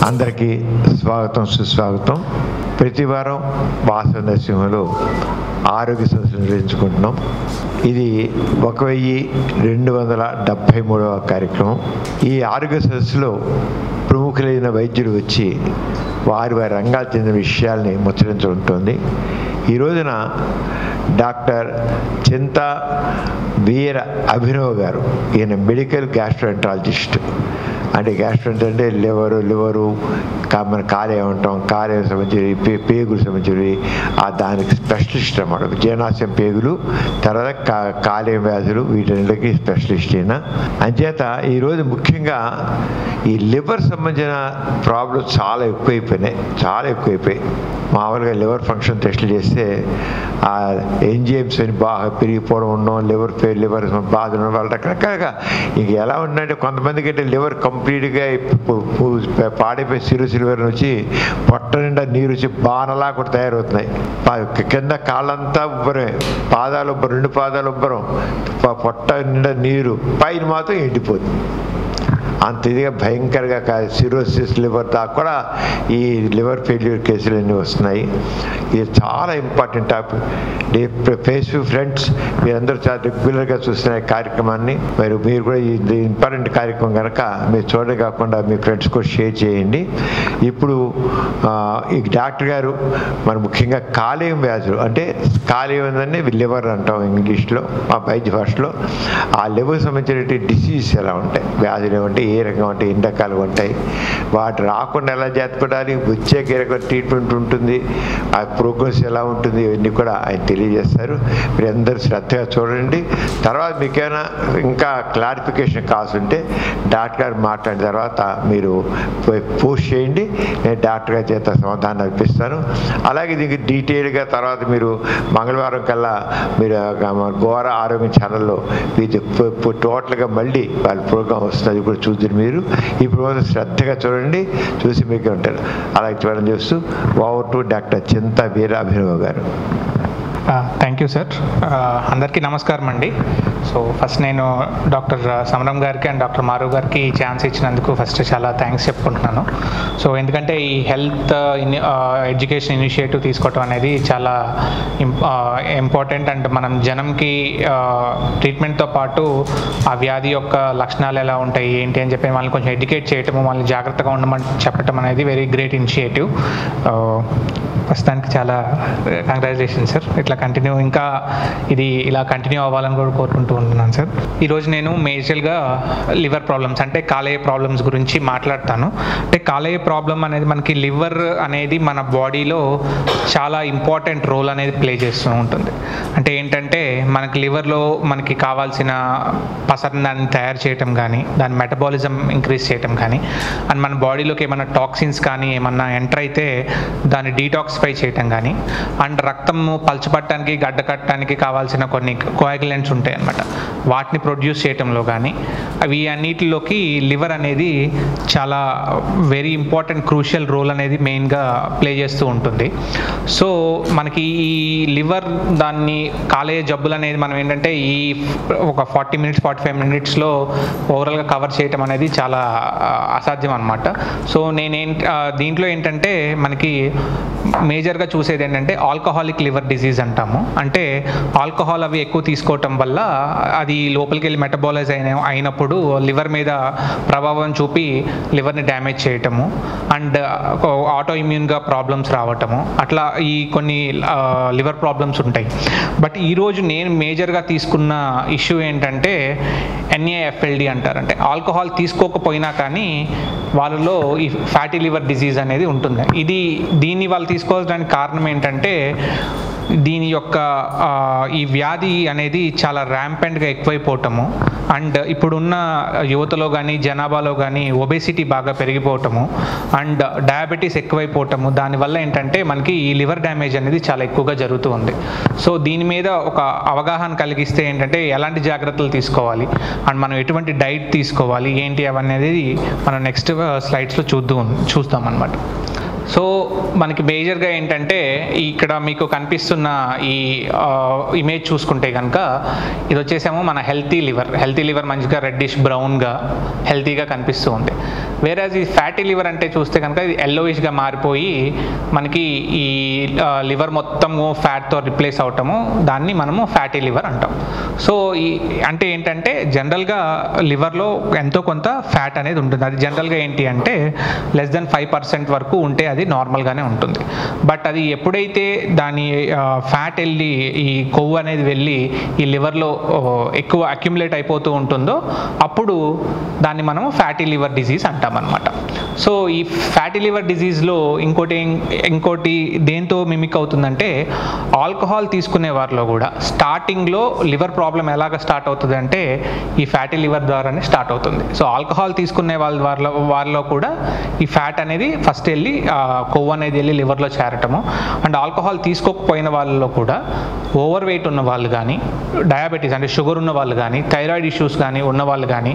అందరికీ స్వాగతం, సుస్వాగతం. ప్రతి వారం వాసవ నరసింహలో ఆరోగ్య సదస్సు నిర్వహించుకుంటున్నాం. ఇది 1273వ కార్యక్రమం. ఈ ఆరోగ్య సదస్సులో ప్రముఖులైన వైద్యులు వచ్చి వారి రంగాలు చెందిన విషయాల్ని ముచ్చరించుకుంటోంది. ఈ రోజున డాక్టర్ చింత వీర అభినవ్ గారు, ఈయన మెడికల్ గ్యాస్ట్రోఎంట్రాలజిస్ట్. అంటే గ్యాస్ట్రోఎంట్రాలజీ అంటే లివరు మన కాలేయం అంటాం, కాలేయం సంబంధించి పేగులు సంబంధించి దానికి స్పెషలిస్ట్ అన్నమాట. జీర్ణాశయం, పేగులు, తర్వాత కాలేయం వ్యాధులు, వీటన్నిటికీ స్పెషలిస్ట్ అయినా. అంచేత ఈరోజు ముఖ్యంగా ఈ లివర్ సంబంధించిన ప్రాబ్లమ్స్ చాలా ఎక్కువైపోయాయి. మామూలుగా లివర్ ఫంక్షన్ టెస్టులు చేస్తే ఆ ఎంజైమ్స్ అని బాగా పెరిగిపోవడం ఉండడం, లివర్ బాధ ఉండడం వల్ల రకరకాలుగా ఇంక ఎలా ఉందంటే కొంతమందికి అయితే లివర్ కంప్లీట్గా పాడైపోయి సిలివర్ వచ్చి పొట్ట నిండా నీరు వచ్చి బాణలా కూడా తయారవుతున్నాయి. కింద కాళ్ళంతా ఉబ్బరం, పాదాలు ఉబ్బరం, 2 పాదాలు ఉబ్బరం, పొట్ట నిండా నీరు, పైన మాత్రం ఎండిపోతుంది. అంత ఇదిగా భయంకరంగా సిరోసిస్ లివర్ దాకా కూడా ఈ లివర్ ఫెయిల్యూర్ కేసులు అన్నీ వస్తున్నాయి. ఇది చాలా ఇంపార్టెంట్ టాపిక్. ఫేస్బుక్ ఫ్రెండ్స్ మీరందరూ చాలా రెగ్యులర్గా చూస్తున్న కార్యక్రమాన్ని, మీరు కూడా ఇది ఇంపార్టెంట్ కార్యక్రమం కనుక మీరు చూడడం కాకుండా మీ ఫ్రెండ్స్ కూడా షేర్ చేయండి. ఇప్పుడు ఈ డాక్టర్ గారు మరి ముఖ్యంగా కాలేయం వ్యాధులు, అంటే కాలేయం ఏంటంటే లివర్ అంటాం ఇంగ్లీష్లో, మా వైద్య భాషలో. ఆ లివర్ సంబంధించిన డిసీజ్ ఎలా ఉంటాయి, వ్యాధులు ఏమంటే ఏ రకం అంటే ఎన్ని రకాలుగా ఉంటాయి, వాటి రాకుండా ఎలా జాగ్రత్తపడాలి, వచ్చేక ఏ రకం ట్రీట్మెంట్ ఉంటుంది, ఆ ప్రోగ్రెస్ ఎలా ఉంటుంది, ఇవన్నీ కూడా ఆయన తెలియజేస్తారు. మీరు అందరూ శ్రద్ధగా చూడండి. తర్వాత మీకైనా ఇంకా క్లారిఫికేషన్ కావాల్సి ఉంటే డాక్టర్ గారు మాట్లాడిన తర్వాత మీరు పోస్ట్ చేయండి, నేను డాక్టర్ గారి చేత సమాధానం అర్పిస్తాను. అలాగే దీనికి డీటెయిల్గా తర్వాత మీరు మంగళవారం కల్లా మీరు గోర ఆరోగ్యం ఛానల్లో ఇది టోటల్గా మళ్ళీ వాళ్ళ ప్రోగ్రామ్ వస్తుంది, కూడా చూద్దరు. మీరు ఈ ప్రోగ్రామ్ శ్రద్ధగా చూడండి, చూసి మీకే ఉంటారు. అలాగే చూడడం చూస్తూ ఓవర్ టు డాక్టర్ చింత వీర అభినవ్ గారు. Thank you sir. అందరికీ నమస్కారం అండి. సో ఫస్ట్ నేను డాక్టర్ సమరం గారికి అండ్ డాక్టర్ మారు గారికి ఈ ఛాన్స్ ఇచ్చినందుకు ఫస్ట్ చాలా థ్యాంక్స్ చెప్పుకుంటున్నాను. సో ఎందుకంటే ఈ హెల్త్ ఎడ్యుకేషన్ ఇనిషియేటివ్ తీసుకోవటం అనేది చాలా ఇంపార్టెంట్. అండ్ మనం జనంకి ట్రీట్మెంట్తో పాటు ఆ వ్యాధి యొక్క లక్షణాలు ఎలా ఉంటాయి ఏంటి అని చెప్పి వాళ్ళని కొంచెం ఎడ్యుకేట్ చేయటము, వాళ్ళని జాగ్రత్తగా ఉండమని చెప్పటం అనేది వెరీ గ్రేట్ ఇనిషియేటివ్. ప్రస్తుతానికి చాలా కంగ్రాచులేషన్ సార్. ఇట్లా ఇంకా ఇది ఇలా కంటిన్యూ అవ్వాలని కూడా కోరుకుంటూ ఉంటున్నాను సార్. ఈరోజు నేను మేజర్గా లివర్ ప్రాబ్లమ్స్ అంటే కాలేయ ప్రాబ్లమ్స్ గురించి మాట్లాడతాను. అంటే కాలేయ ప్రాబ్లం అనేది మనకి లివర్ అనేది మన బాడీలో చాలా ఇంపార్టెంట్ రోల్ అనేది ప్లే చేస్తూ ఉంటుంది. అంటే ఏంటంటే మనకి లివర్లో మనకి కావాల్సిన పసరుని తయారు చేయటం కానీ, దాని మెటబాలిజం ఇంక్రీజ్ చేయటం కానీ, అండ్ మన బాడీలోకి ఏమైనా టాక్సిన్స్ కానీ ఏమన్నా ఎంటర్ అయితే దాన్ని డీటాక్సిఫై చేయటం కానీ, అండ్ రక్తము పలచబట్టడానికి గడ్డ కట్టడానికి కావాల్సిన కొన్ని కోయాగులెంట్స్ ఉంటాయి అన్నమాట, వాటిని ప్రొడ్యూస్ చేయటంలో కానీ, అవి అన్నిటిలోకి లివర్ అనేది చాలా వెరీ ఇంపార్టెంట్ క్రూషియల్ రోల్ అనేది మెయిన్గా ప్లే చేస్తూ ఉంటుంది. సో మనకి ఈ లివర్ దాన్ని కాలేయ జబ్బులు అనేది మనం ఏంటంటే ఈ ఒక 45 మినిట్స్లో ఓవరాల్గా కవర్ చేయటం అనేది చాలా అసాధ్యం అనమాట. సో దీంట్లో ఏంటంటే మనకి మేజర్గా చూసేది ఏంటంటే ఆల్కహాలిక్ లివర్ డిసీజ్ అంటాము. అంటే ఆల్కహాల్ అవి ఎక్కువ తీసుకోవటం వల్ల అది లోపలికి వెళ్ళి మెటబాలైజ్ అయినప్పుడు లివర్ మీద ప్రభావం చూపి లివర్ని డ్యామేజ్ చేయటము, అండ్ ఆటో ఇమ్యూన్గా ప్రాబ్లమ్స్ రావటము, అట్లా ఈ కొన్ని లివర్ ప్రాబ్లమ్స్ ఉంటాయి. బట్ ఈరోజు నేను మేజర్గా తీసుకున్న ఇష్యూ ఏంటంటే NAFLD అంటారు. అంటే ఆల్కహాల్ తీసుకోకపోయినా కానీ వాళ్ళలో ఈ ఫ్యాటీ లివర్ డిసీజ్ అనేది ఉంటుంది. దీన్ని వాళ్ళు తీసుకోవడానికి కారణం ఏంటంటే దీని యొక్క ఈ వ్యాధి అనేది చాలా ర్యాంపెంట్గా ఎక్కువైపోవటము, అండ్ ఇప్పుడున్న యువతలో కానీ జనాభాలో కానీ ఒబేసిటీ బాగా పెరిగిపోవటము, అండ్ డయాబెటీస్ ఎక్కువైపోవటము, దానివల్ల ఏంటంటే మనకి ఈ లివర్ డ్యామేజ్ అనేది చాలా ఎక్కువగా జరుగుతూ ఉంది. సో దీని మీద ఒక అవగాహన కలిగిస్తే ఏంటంటే ఎలాంటి జాగ్రత్తలు తీసుకోవాలి అండ్ మనం ఎటువంటి డైట్ తీసుకోవాలి ఏంటి అవనేది మనం నెక్స్ట్ స్లైడ్స్లో చూస్తాం అన్నమాట. సో మనకి మేజర్గా ఏంటంటే ఇక్కడ మీకు కనిపిస్తున్న ఈ ఇమేజ్ చూసుకుంటే కనుక ఇది వచ్చేసేమో మన హెల్తీ లివర్ మంచిగా రెడ్డిష్ బ్రౌన్గా హెల్తీగా కనిపిస్తూ ఉంది. వేరేజ్ ఈ ఫ్యాటీ లివర్ అంటే చూస్తే కనుక ఇది ఎల్లోయిష్గా మారిపోయి మనకి ఈ లివర్ మొత్తము ఫ్యాట్తో రిప్లేస్ అవటము, దాన్ని మనము ఫ్యాటీ లివర్ అంటాం. సో ఈ అంటే ఏంటంటే జనరల్గా లివర్లో ఎంతో కొంత ఫ్యాట్ అనేది ఉంటుంది. అది జనరల్గా ఏంటి అంటే లెస్ దెన్ 5% వరకు ఉంటే అది నార్మల్గానే ఉంటుంది. బట్ అది ఎప్పుడైతే దాని ఫ్యాట్ వెళ్ళి ఈ కొవ్వు అనేది వెళ్ళి ఈ లివర్లో ఎక్కువ అక్యుములేట్ అయిపోతూ ఉంటుందో అప్పుడు దాన్ని మనం ఫ్యాటీ లివర్ డిజీజ్ అంటాం అనమాట. సో ఈ ఫ్యాటీ లివర్ డిజీజ్లో ఇంకోటి దేంతో మిమిక్ అవుతుందంటే ఆల్కహాల్ తీసుకునే వారిలో కూడా స్టార్టింగ్లో లివర్ ప్రాబ్లం ఎలాగ స్టార్ట్ అవుతుంది అంటే ఈ ఫ్యాటీ లివర్ ద్వారానే స్టార్ట్ అవుతుంది. సో ఆల్కహాల్ తీసుకునే వాళ్ళలో కూడా ఈ ఫ్యాట్ అనేది ఫస్ట్ వెళ్ళి కొవ్వు అనేది వెళ్ళి లివర్లో చేరటము, అండ్ ఆల్కహాల్ తీసుకోకపోయిన వాళ్ళలో కూడా ఓవర్ వెయిట్ ఉన్న వాళ్ళు కానీ, డయాబెటీస్ అంటే షుగర్ ఉన్న వాళ్ళు కానీ, థైరాయిడ్ ఇష్యూస్ కానీ ఉన్న వాళ్ళు కానీ,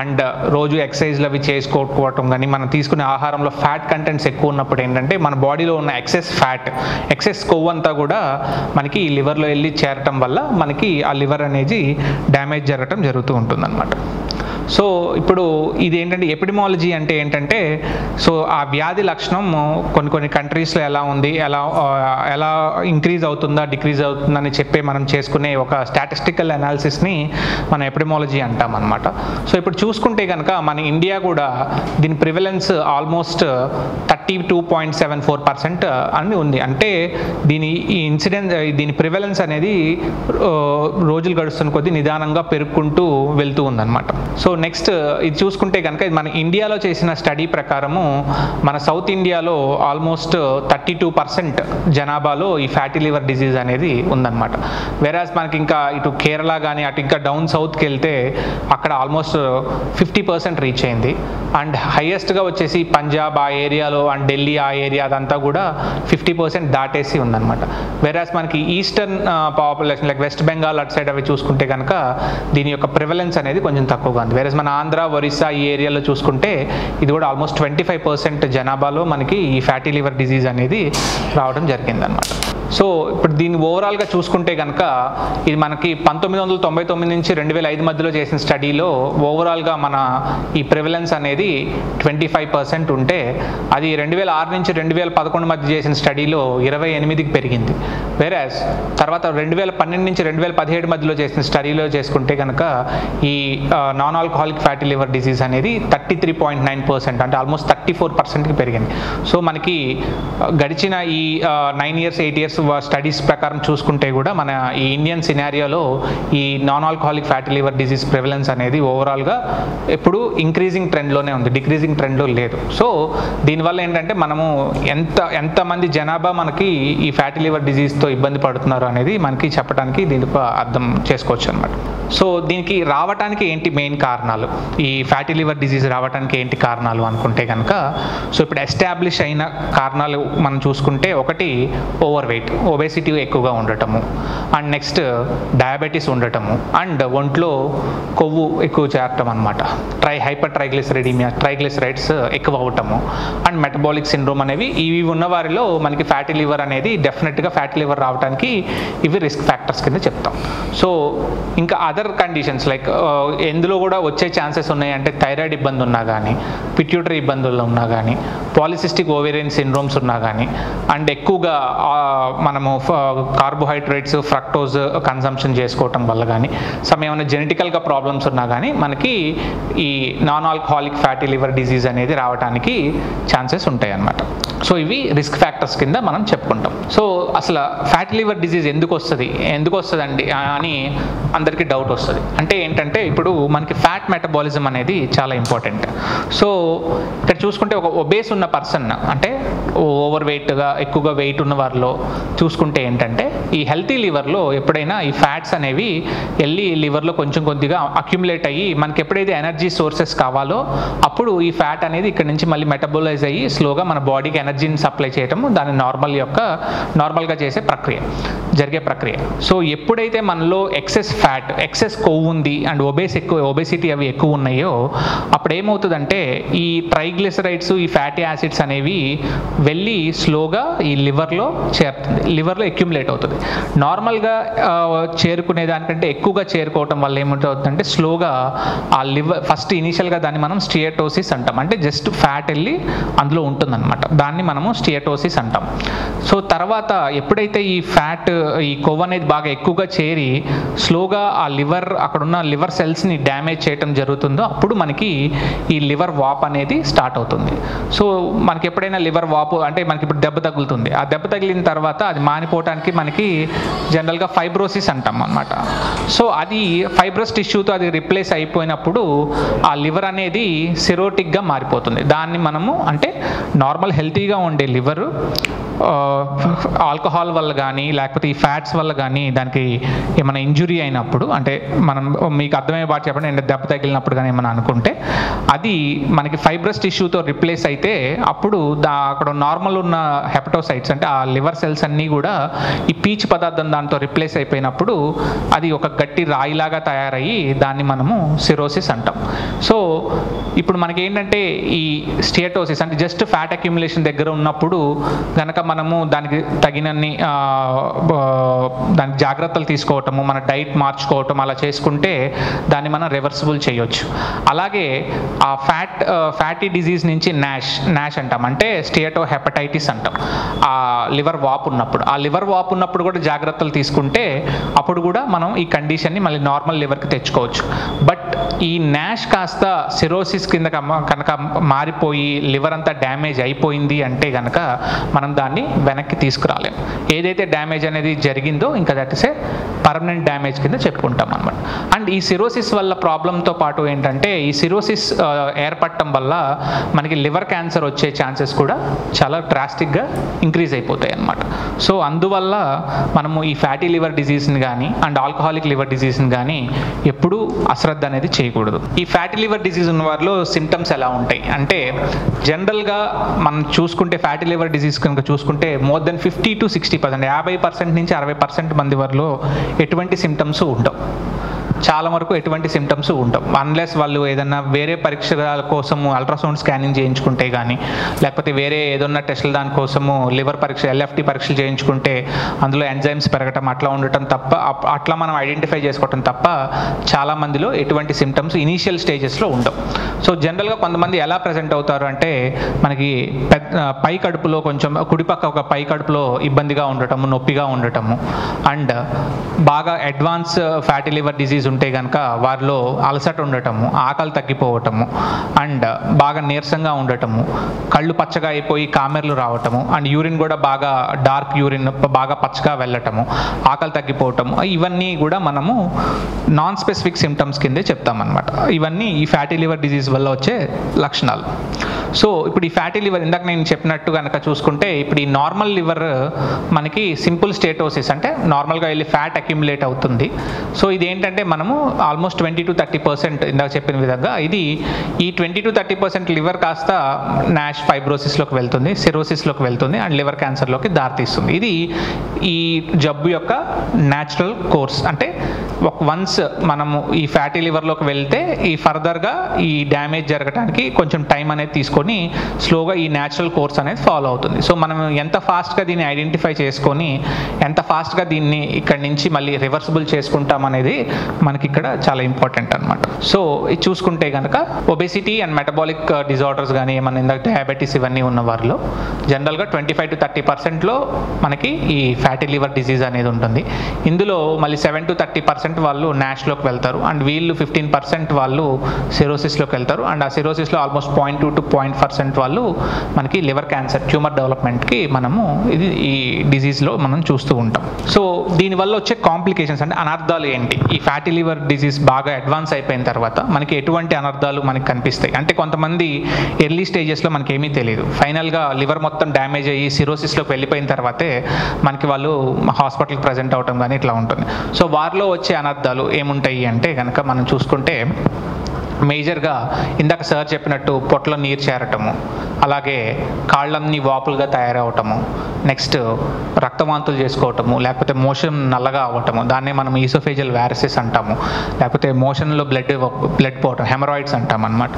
అండ్ రోజు ఎక్సర్సైజ్లు అవి చేసుకోకపోవటం కానీ, మనం తీసుకునే ఆహారంలో ఫ్యాట్ కంటెంట్స్ ఎక్కువ ఉన్నప్పుడు ఏంటంటే మన బాడీలో ఉన్న ఎక్సెస్ కొవ్వు అంతా కూడా మనకి ఈ లివర్లో వెళ్ళి చేరటం వల్ల మనకి ఆ లివర్ అనేది డ్యామేజ్ జరగటం జరుగుతూ ఉంటుందన్నమాట. సో ఇప్పుడు ఇది ఏంటంటే ఎపిడమాలజీ అంటే ఏంటంటే సో ఆ వ్యాధి లక్షణం కొన్ని కంట్రీస్లో ఎలా ఉంది, ఎలా ఇంక్రీజ్ అవుతుందా డిక్రీజ్ అవుతుందని చెప్పి మనం చేసుకునే ఒక స్టాటిస్టికల్ అనాలిసిస్ని మనం ఎపిడమాలజీ అంటాం అనమాట. సో ఇప్పుడు చూసుకుంటే కనుక మన ఇండియా కూడా దీని ప్రివలెన్స్ ఆల్మోస్ట్ 32.74% అని ఉంది. అంటే దీని ప్రివలెన్స్ అనేది రోజులు గడుస్తున్న కొద్దీ నిదానంగా పెరుగుకుంటూ వెళ్తూ ఉందన్నమాట. సో నెక్స్ట్ ఇది చూసుకుంటే కనుక మన ఇండియాలో చేసిన స్టడీ ప్రకారము మన సౌత్ ఇండియాలో ఆల్మోస్ట్ 32% జనాభాలో ఈ ఫ్యాటీ లివర్ డిజీజ్ అనేది ఉందన్నమాట. వేరాజ్ మనకి ఇంకా ఇటు కేరళ కానీ అటు ఇంకా డౌన్ సౌత్కి వెళ్తే అక్కడ ఆల్మోస్ట్ 50% రీచ్ అయింది. అండ్ హైయెస్ట్గా వచ్చేసి పంజాబ్ ఆ ఏరియాలో అండ్ ఢిల్లీ ఆ ఏరియా అదంతా కూడా 50% దాటేసి ఉందన్నమాట. వేరాజ్ మనకి eastern population like west Bengal అటు సైడ్ అవి చూసుకుంటే కనుక దీని యొక్క ప్రివలెన్స్ అనేది కొంచెం తక్కువగా ఉంది. వేరేజ్ మన ఆంధ్ర, ఒరిస్సా ఈ ఏరియాలో చూసుకుంటే ఇది కూడా ఆల్మోస్ట్ 25% జనాభాలో మనకి ఈ ఫ్యాటీ లివర్ డిజీజ్ అనేది రావడం జరిగిందనమాట. సో ఇప్పుడు దీన్ని ఓవరాల్గా చూసుకుంటే కనుక ఇది మనకి 1999 నుంచి 2005 మధ్యలో చేసిన స్టడీలో ఓవరాల్గా మన ఈ ప్రివలెన్స్ అనేది 25% ఉంటే అది 2006 నుంచి 2011 మధ్య చేసిన స్టడీలో 28కి పెరిగింది. వేరేజ్ తర్వాత 2012 నుంచి 2017 మధ్యలో చేసిన స్టడీలో చేసుకుంటే కనుక ఈ non alcoholic fatty liver disease అనేది 33.9% అంటే ఆల్మోస్ట్ 34%కి పెరిగింది. సో మనకి గడిచిన ఈ 9 years 8 years స్టడీస్ ప్రకారం చూసుకుంటే కూడా మన ఈ ఇండియన్ సినారియోలో ఈ non alcoholic fatty liver disease prevalence అనేది ఓవరాల్గా ఎప్పుడు ఇంక్రీజింగ్ ట్రెండ్లోనే ఉంది, డిక్రీజింగ్ ట్రెండ్లో లేదు. సో దీనివల్ల ఏంటంటే మనము ఎంతమంది జనాభా మనకి ఈ ఫ్యాటీ లివర్ డిజీజ్తో ఇబ్బంది పడుతున్నారు అనేది మనకి చెప్పడానికి దీనికి అర్థం చేసుకోవచ్చు అనమాట. సో దీనికి రావడానికి ఏంటి మెయిన్ కారణాలు, ఈ ఫ్యాటీ లివర్ డిజీజ్ రావడానికి ఏంటి కారణాలు అనుకుంటే కనుక సో ఇప్పుడు ఎస్టాబ్లిష్ అయిన కారణాలు మనం చూసుకుంటే ఒకటి ఓవర్ వెయిట్, ఒబేసిటీ ఎక్కువగా ఉండటము, అండ్ నెక్స్ట్ డయాబెటీస్ ఉండటము, అండ్ ఒంట్లో కొవ్వు ఎక్కువ చేరటం అనమాట, హైపర్ ట్రైగ్లిసరైడ్స్ ఎక్కువ అవటము, అండ్ మెటబాలిక్ సిండ్రోమ్ అనేవి ఇవి ఉన్న వారిలో మనకి ఫ్యాటీ లివర్ అనేది డెఫినెట్గా ఫ్యాటీ లివర్ రావడానికి ఇవి రిస్క్ ఫ్యాక్టర్స్ కింద చెప్తాం. సో ఇంకా అదర్ కండిషన్స్ లైక్ ఎందులో కూడా వచ్చే ఛాన్సెస్ ఉన్నాయంటే థైరాయిడ్ ఇబ్బంది ఉన్నా కానీ, పిట్యూటరీ ఇబ్బందులు ఉన్నా కానీ, పాలిసిస్టిక్ ఓవేరియన్ సిండ్రోమ్స్ ఉన్నా కానీ, అండ్ ఎక్కువగా మనము కార్బోహైడ్రేట్స్ ఫ్రక్టోజ్ కన్సంప్షన్ చేసుకోవటం వల్ల కానీ, ఏమైనా జెనెటికల్గా ప్రాబ్లమ్స్ ఉన్నా కానీ మనకి ఈ non alcoholic fatty liver disease అనేది రావడానికి ఛాన్సెస్ ఉంటాయి అన్నమాట. సో ఇవి రిస్క్ ఫ్యాక్టర్స్ కింద మనం చెప్పుకుంటాం. సో అసలు ఫ్యాటీ లివర్ డిజీజ్ ఎందుకు వస్తుందండి అని అందరికీ డౌట్ వస్తుంది. అంటే ఏంటంటే ఇప్పుడు మనకి ఫ్యాట్ మెటబాలిజం అనేది చాలా ఇంపార్టెంట్. సో ఇక్కడ చూసుకుంటే ఒక ఒబేస్ ఉన్న పర్సన్ అంటే ఓవర్ వెయిట్గా ఎక్కువగా వెయిట్ ఉన్న వారిలో చూసుకుంటే ఏంటంటే ఈ హెల్తీ లివర్లో ఎప్పుడైనా ఈ ఫ్యాట్స్ అనేవి వెళ్ళి లివర్లో కొంచెం కొద్దిగా అక్యుములేట్ అయ్యి మనకి ఎప్పుడైతే ఎనర్జీ సోర్సెస్ కావాలో అప్పుడు ఈ ఫ్యాట్ అనేది ఇక్కడ నుంచి మళ్ళీ మెటబోలైజ్ అయ్యి స్లోగా మన బాడీకి ఎనర్జీని సప్లై చేయటము దాని నార్మల్గా జరిగే ప్రక్రియ. సో ఎప్పుడైతే మనలో ఎక్సెస్ కొవ్వు ఉంది అండ్ ఒబేసిటీ అవి ఎక్కువ ఉన్నాయో అప్పుడు ఏమవుతుందంటే ఈ ట్రైగ్లిసరైడ్స్ ఈ ఫ్యాటీ యాసిడ్స్ అనేవి వెళ్ళి స్లోగా ఈ లివర్లో ఏమవుతుంది, లివర్లో అక్యుములేట్ అవుతుంది. నార్మల్గా చేరుకునే దానికంటే ఎక్కువగా చేరుకోవటం వల్ల ఏమవుతుందంటే స్లోగా ఆ లివర్ ఫస్ట్ ఇనీషియల్గా దాన్ని మనం స్టియటోసిస్ అంటాం. అంటే జస్ట్ ఫ్యాట్ వెళ్ళి అందులో ఉంటుందన్నమాట, దాన్ని మనము స్టియటోసిస్ అంటాం. సో తర్వాత ఎప్పుడైతే ఈ ఫ్యాట్ ఈ కొవ్వు అనేది బాగా ఎక్కువగా చేరి స్లోగా ఆ లివర్ అక్కడున్న లివర్ సెల్స్ని డ్యామేజ్ చేయటం జరుగుతుందో అప్పుడు మనకి ఈ లివర్ వాప్ అనేది స్టార్ట్ అవుతుంది. సో మనకి ఎప్పుడైనా లివర్ వాపు అంటే మనకి ఇప్పుడు దెబ్బ తగులుతుంది, ఆ దెబ్బ తగిలిన తర్వాత అది మానిపోవటానికి మనకి జనరల్గా ఫైబ్రోసిస్ అంటాం అన్నమాట. సో అది ఫైబ్రస్ టిష్యూతో అది రిప్లేస్ అయిపోయినప్పుడు ఆ లివర్ అనేది సిరోటిక్గా మారిపోతుంది. దాన్ని మనము అంటే నార్మల్ హెల్తీగా ఉండే లివర్ ఆల్కహాల్ వల్ల కానీ లేకపోతే ఈ ఫ్యాట్స్ వల్ల కానీ దానికి ఏమైనా ఇంజురీ అయినప్పుడు, అంటే మనం మీకు అర్థమయ్యే బాగా చెప్పండి, అంటే దెబ్బ తగిలినప్పుడు కానీ ఏమైనా అనుకుంటే అది మనకి ఫైబ్రస్ టిష్యూతో రిప్లేస్ అయితే అప్పుడు అక్కడ నార్మల్ ఉన్న హెపటోసైట్స్ అంటే ఆ లివర్ సెల్స్ అన్నీ కూడా ఈ పీచు పదార్థం దాంతో రిప్లేస్ అయిపోయినప్పుడు అది ఒక గట్టి రాయిలాగా తయారయ్యి దాన్ని మనము సిరోసిస్ అంటాం. సో ఇప్పుడు మనకి ఏంటంటే ఈ స్టియటోసిస్ అంటే జస్ట్ ఫ్యాట్ అక్యుములేషన్ దగ్గర ఉన్నప్పుడు కనుక మనము దానికి తగినన్ని దానికి జాగ్రత్తలు తీసుకోవటము, మన డైట్ మార్చుకోవటం అలా చేసుకుంటే దాన్ని మనం రివర్సిబుల్ చేయొచ్చు. అలాగే ఆ ఫ్యాటీ డిజీజ్ నుంచి నాష్ అంటాం, అంటే స్టియటో హెపటైటిస్ అంటాం. ఆ లివర్ వాపు ఉన్నప్పుడు కూడా జాగ్రత్తలు తీసుకుంటే అప్పుడు కూడా మనం ఈ కండిషన్ని మళ్ళీ నార్మల్ లివర్కి తెచ్చుకోవచ్చు. బట్ ఈ నాష్ కాస్త సిరోసిస్ కింద కనుక మారిపోయి లివర్ అంతా డ్యామేజ్ అయిపోయింది అంటే కనుక మనం దాన్ని వెనక్కి తీసుకురాలేం. ఏదైతే డ్యామేజ్ అనేది జరిగిందో ఇంకా that is a permanent damage కింద చెప్పుకుంటాం అన్నమాట. అండ్ ఈ సిరోసిస్ వల్ల ప్రాబ్లంతో పాటు ఏంటంటే ఈ సిరోసిస్ ఏర్పడటం వల్ల మనకి లివర్ క్యాన్సర్ వచ్చే ఛాన్సెస్ కూడా చాలా డ్రాస్టిక్గా ఇంక్రీజ్ అయిపోతాయి అన్నమాట. సో అందువల్ల మనము ఈ ఫ్యాటీ లివర్ డిజీజ్ని కానీ అండ్ ఆల్కహాలిక్ లివర్ డిజీజ్ని కానీ ఎప్పుడూ అశ్రద్ధ అనేది చేయకూడదు. ఈ ఫ్యాటీ లివర్ డిజీజ్ ఉన్న వారిలో సిమ్టమ్స్ ఎలా ఉంటాయి అంటే జనరల్గా మనం చూసుకుంటే ఫ్యాటీ లివర్ డిజీజ్ కనుక చూసుకుంటే మోర్ దెన్ 50 to 60%, 50% నుంచి 60% మంది వారిలో ఎటువంటి సిమ్టమ్స్ ఉండవు. చాలా వరకు ఎటువంటి సిమ్టమ్స్ ఉండవు, అన్లెస్ వాళ్ళు ఏదన్నా వేరే పరీక్షల కోసము అల్ట్రాసౌండ్ స్కానింగ్ చేయించుకుంటే కానీ లేకపోతే వేరే ఏదన్నా టెస్టులు దానికోసము లివర్ పరీక్ష LFT పరీక్షలు చేయించుకుంటే అందులో ఎంజైమ్స్ పెరగటం అట్లా ఉండటం తప్ప, అట్లా మనం ఐడెంటిఫై చేసుకోవటం తప్ప చాలా మందిలో ఎటువంటి సిమ్టమ్స్ ఇనీషియల్ స్టేజెస్లో ఉండవు. సో జనరల్గా కొంతమంది ఎలా ప్రజెంట్ అవుతారు అంటే మనకి పై కడుపులో కొంచెం కుడిపక్క ఒక పై కడుపులో ఇబ్బందిగా ఉండటము, నొప్పిగా ఉండటము, అండ్ బాగా అడ్వాన్స్ ఫ్యాటీ లివర్ డిజీజ్ ఉంటే కనుక వారిలో అలసట ఉండటము, ఆకలి తగ్గిపోవటము, అండ్ బాగా నీరసంగా ఉండటము, కళ్ళు పచ్చగా అయిపోయి కామెర్లు రావటము, అండ్ యూరిన్ కూడా బాగా డార్క్ యూరిన్ బాగా పచ్చగా వెళ్ళటము, ఆకలి తగ్గిపోవటము, ఇవన్నీ కూడా మనము నాన్ స్పెసిఫిక్ సిమ్టమ్స్ కిందే చెప్తామన్నమాట. ఇవన్నీ ఈ ఫ్యాటీ లివర్ డిజీజ్ వల్ల వచ్చే లక్షణాలు. సో ఇప్పుడు ఈ ఫ్యాటీ లివర్ ఇందాక నేను చెప్పినట్టు కనుక చూసుకుంటే ఇప్పుడు ఈ నార్మల్ లివర్ మనకి సింపుల్ స్టేటోసిస్ అంటే నార్మల్గా వెళ్ళి ఫ్యాట్ అక్యుములేట్ అవుతుంది. సో ఇది ఏంటంటే మనము ఆల్మోస్ట్ 20 to 30% ఇందాక చెప్పిన విధంగా ఇది ఈ 20 to 30% లివర్ కాస్త నాష్ ఫైబ్రోసిస్లోకి వెళ్తుంది, సిరోసిస్లోకి వెళ్తుంది, అండ్ లివర్ క్యాన్సర్లోకి దారితీస్తుంది. ఇది ఈ జబ్బు యొక్క న్యాచురల్ కోర్స్. అంటే వన్స్ మనము ఈ ఫ్యాటీ లివర్లోకి వెళ్తే ఈ ఫర్దర్గా ఈ డ్యామేజ్ జరగడానికి కొంచెం టైం అనేది తీసుకొని స్లోగా ఈ న్యాచురల్ కోర్స్ అనేది ఫాలో అవుతుంది. సో మనం ఎంత ఫాస్ట్గా దీన్ని ఐడెంటిఫై చేసుకొని ఎంత ఫాస్ట్గా దీన్ని ఇక్కడి నుంచి మళ్ళీ రివర్సిబుల్ చేసుకుంటాం అనేది మనకి ఇక్కడ చాలా ఇంపార్టెంట్ అనమాట. సో ఇది చూసుకుంటే కనుక ఒబెసిటీ అండ్ మెటబాలిక్ డిజార్డర్స్ కానీ ఏమన్నా ఇందాక డయాబెటీస్ ఇవన్నీ ఉన్న వారిలో జనరల్గా 25 to 30%లో మనకి ఈ ఫ్యాటీ లివర్ డిజీజ్ అనేది ఉంటుంది. ఇందులో మళ్ళీ 7 to 30% వాళ్ళు నాష్లోకి వెళ్తారు, అండ్ వీళ్ళు 15% వాళ్ళు సిరోసిస్లోకి వెళ్తారు, అండ్ ఆ సిరోసిస్లో ఆల్మోస్ట్ 0.2 to 0.5% వాళ్ళు మనకి లివర్ క్యాన్సర్ ట్యూమర్ డెవలప్మెంట్కి మనము ఇది ఈ డిజీజ్లో మనం చూస్తూ ఉంటాం. సో దీనివల్ల వచ్చే కాంప్లికేషన్స్ అంటే అనర్థాలు ఏంటి, ఈ ఫ్యాటీ లివర్ డిజీజ్ బాగా అడ్వాన్స్ అయిపోయిన తర్వాత మనకి ఎటువంటి అనర్థాలు మనకి కనిపిస్తాయి అంటే కొంతమంది ఎర్లీ స్టేజెస్లో మనకి ఏమీ తెలియదు, ఫైనల్గా లివర్ మొత్తం డ్యామేజ్ అయ్యి సిరోసిస్లోకి వెళ్ళిపోయిన తర్వాతే మనకి వాళ్ళు హాస్పిటల్కి ప్రజెంట్ అవటం కానీ ఇట్లా ఉంటుంది. సో వారిలో వచ్చే అనర్థాలు ఏముంటాయి అంటే కనుక మనం చూసుకుంటే మేజర్గా ఇందాక సార్ చెప్పినట్టు పొట్టలో నీరు చేరటము, అలాగే కాళ్ళన్నీ వాపులుగా తయారవటము, నెక్స్ట్ రక్తవాంతులు చేసుకోవటము, లేకపోతే మోషన్ నల్లగా అవ్వటము, దాన్నే మనం ఈసోఫేజియల్ వ్యారసిస్ అంటాము, లేకపోతే మోషన్లో బ్లడ్ పోవటం, హెమరాయిడ్స్ అంటాం అనమాట,